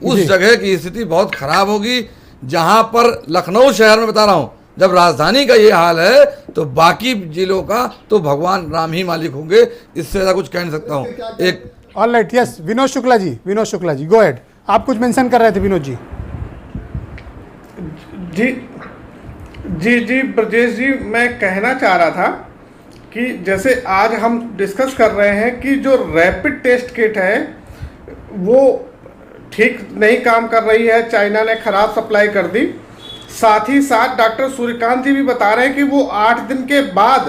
उस जगह की स्थिति बहुत ख़राब होगी। जहाँ पर लखनऊ शहर में बता रहा हूँ, जब राजधानी का ये हाल है तो बाकी जिलों का तो भगवान राम ही मालिक होंगे, इससे ज़्यादा कुछ कह नहीं सकता हूँ। एक all right, yes, Vinod Shukla ji go ahead. आप कुछ मेंशन कर रहे थे विनोद जी। जी ब्रजेश जी, मैं कहना चाह रहा था कि जैसे आज हम डिस्कस कर रहे हैं कि जो रैपिड टेस्ट किट है वो ठीक नहीं काम कर रही है, चाइना ने खराब सप्लाई कर दी। साथ ही साथ डॉक्टर सूर्यकांत जी भी बता रहे हैं कि वो 8 दिन के बाद,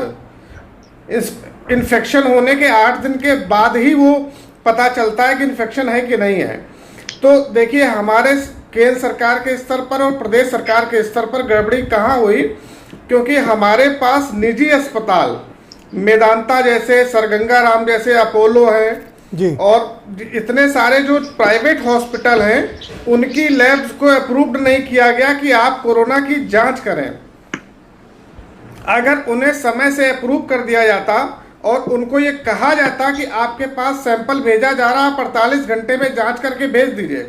इन्फेक्शन होने के 8 दिन के बाद ही वो पता चलता है कि इन्फेक्शन है कि नहीं है। तो देखिए, हमारे केंद्र सरकार के स्तर पर और प्रदेश सरकार के स्तर पर गड़बड़ी कहाँ हुई, क्योंकि हमारे पास निजी अस्पताल मेदांता जैसे, सरगंगा राम जैसे, अपोलो हैं जी, और इतने सारे जो प्राइवेट हॉस्पिटल हैं, उनकी लैब्स को अप्रूव्ड नहीं किया गया कि आप कोरोना की जांच करें। अगर उन्हें समय से अप्रूव कर दिया जाता और उनको ये कहा जाता कि आपके पास सैंपल भेजा जा रहा है, 48 घंटे में जांच करके भेज दीजिए,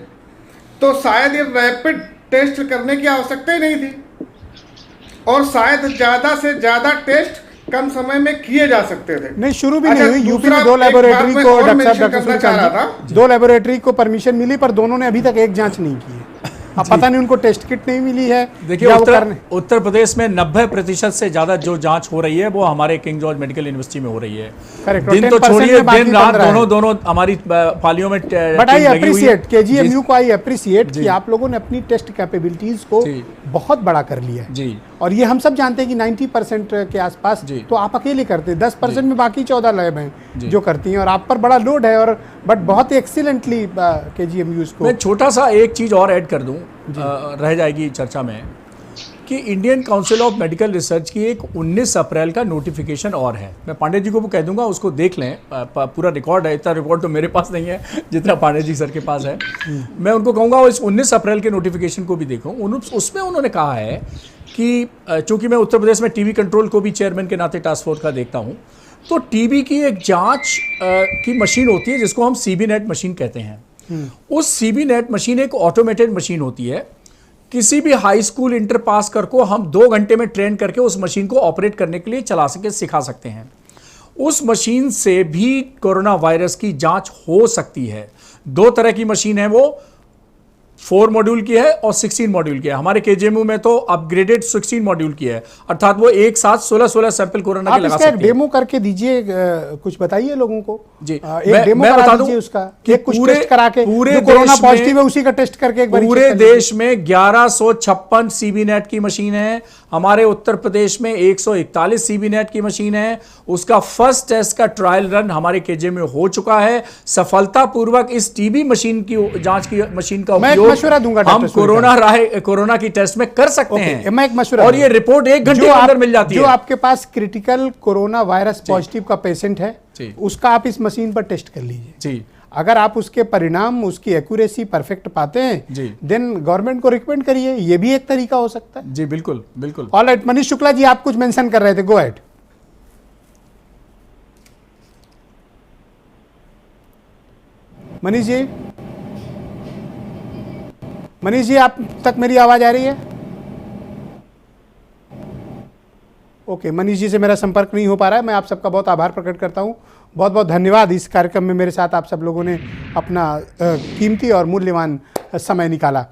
तो शायद ये रैपिड टेस्ट करने की आवश्यकता ही नहीं थी, और शायद ज़्यादा से ज़्यादा टेस्ट कम समय में किए जा सकते थे। नहीं, शुरू भी अच्छा, नहीं हुई। यूपी में दूसरा 2 एक लेबोरेटरी बात को मैं और डॉक्टर mention साहब, करना चाह रहा था। 2 लेबोरेटरी को परमिशन मिली, पर दोनों ने अभी तक एक जांच नहीं की है। अब पता नहीं उनको टेस्ट किट नहीं मिली है। देखिए, या वो करने उत्तर प्रदेश में 90% से ज़्यादा जो जांच हो रही है वो हमारे किंग जॉर्ज मेडिकल यूनिवर्सिटी में हो रही है। करेक्ट, दिन तो 10% छोड़िए, में बाकी दिन रात 15 है। दोनों हमारी पालियों में बट आई टीम लगी हुई है। अप्रिशिएट केजीएमयू को, आई अप्रिशिएट जी। कि आप लोगों ने अपनी टेस्ट कैपेबिलिटीज को जी। बहुत बड़ा कर लिया है। जी, और ये हम सब जानते हैं कि 90% के आसपास जी। तो आप अकेले करते हैं, 10% में बाकी 14 लैब हैं जी। जो करती हैं, और आप पर बड़ा लोड है। और बट बहुत एक्सीलेंटली केजीएमयू को। मैं छोटा सा एक चीज़ और ऐड कर दूं, रह जाएगी चर्चा में, कि Indian council of medical research की एक 19 अप्रैल का नोटिफिकेशन और है। मैं पांडे जी को भी कह दूंगा, उसको देख लें, पूरा रिकॉर्ड है। इतना रिकॉर्ड तो मेरे पास नहीं है जितना पांडे जी सर के पास है। मैं उनको कहूँगा इस 19 अप्रैल के नोटिफिकेशन को भी देखो। उसमें उन्होंने कहा है कि चूंकि मैं उत्तर प्रदेश में टीबी कंट्रोल को भी चेयरमैन के नाते टास्क फोर्स का देखता हूँ, तो टीबी की एक जांच की मशीन होती है जिसको हम सीबी नेट मशीन कहते हैं। उस सीबी नेट मशीन एक ऑटोमेटेड मशीन होती है। किसी भी हाई स्कूल इंटर पास कर को हम 2 घंटे में ट्रेन करके उस मशीन को ऑपरेट करने के लिए सिखा सकते हैं। उस मशीन से भी कोरोना वायरस की जांच हो सकती है। 2 तरह की मशीन है, वो 4 मॉड्यूल की है और 16 मॉड्यूल की है। हमारे केजीएमयू में तो अपग्रेडेड 16 मॉड्यूल की है, अर्थात वो एक साथ 16 सैंपल कोरोना के लगा सकते हैं। डेमो करके दीजिए, कुछ बताइए लोगों को जी। एक डेमो करा दीजिए उसका कि कुछ टेस्ट करा के पूरे कोरोना पॉजिटिव है उसी का टेस्ट करके एक बार पूरे देश में 1156 सीबी नेट की मशीन है। हमारे उत्तर प्रदेश में 141 सीबी नेट की मशीन है। उसका फर्स्ट टेस्ट का ट्रायल रन हमारे केजीएमयू में हो चुका है। सफलतापूर्वक इस टीबी मशीन की जांच की मशीन का उपयोग मशवरा दूंगा हम कोरोना की टेस्ट में कर सकते हैं। मैं एक मशवरा और ये रिपोर्ट 1 घंटे के अंदर मिल जाती है। जो आपके पास क्रिटिकल कोरोना वायरस पॉजिटिव का पेशेंट है, उसका आप इस मशीन पर टेस्ट कर लीजिए जी। अगर आप उसके परिणाम, उसकी एक्यूरेसी परफेक्ट पाते हैं, देन गवर्नमेंट को रिकमेंड करिए। ये भी एक तरीका हो सकता है। जी बिल्कुल बिल्कुल। ऑलराइट, मनीष शुक्ला जी आप कुछ मेंशन कर रहे थे, गो अहेड। मनीष जी आप तक मेरी आवाज आ रही है? ओके, मनीष जी से मेरा संपर्क नहीं हो पा रहा है। मैं आप सबका बहुत आभार प्रकट करता हूं। बहुत बहुत धन्यवाद। इस कार्यक्रम में मेरे साथ आप सब लोगों ने अपना कीमती और मूल्यवान समय निकाला।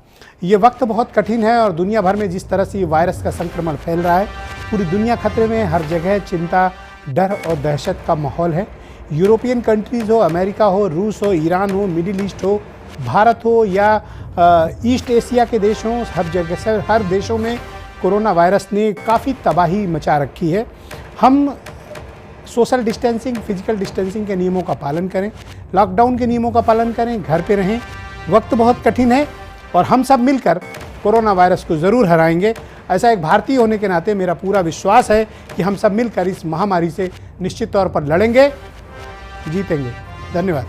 ये वक्त बहुत कठिन है और दुनिया भर में जिस तरह से ये वायरस का संक्रमण फैल रहा है, पूरी दुनिया खतरे में। हर जगह चिंता, डर और दहशत का माहौल है। यूरोपियन कंट्रीज़ हो, अमेरिका हो, रूस हो, ईरान हो, मिडिल ईस्ट हो, भारत हो या ईस्ट एशिया के देश हों, हर जगह से हर देशों में कोरोना वायरस ने काफ़ी तबाही मचा रखी है। हम सोशल डिस्टेंसिंग, फिजिकल डिस्टेंसिंग के नियमों का पालन करें, लॉकडाउन के नियमों का पालन करें, घर पे रहें। वक्त बहुत कठिन है और हम सब मिलकर कोरोना वायरस को ज़रूर हराएंगे। ऐसा एक भारतीय होने के नाते मेरा पूरा विश्वास है कि हम सब मिलकर इस महामारी से निश्चित तौर पर लड़ेंगे, जीतेंगे। धन्यवाद।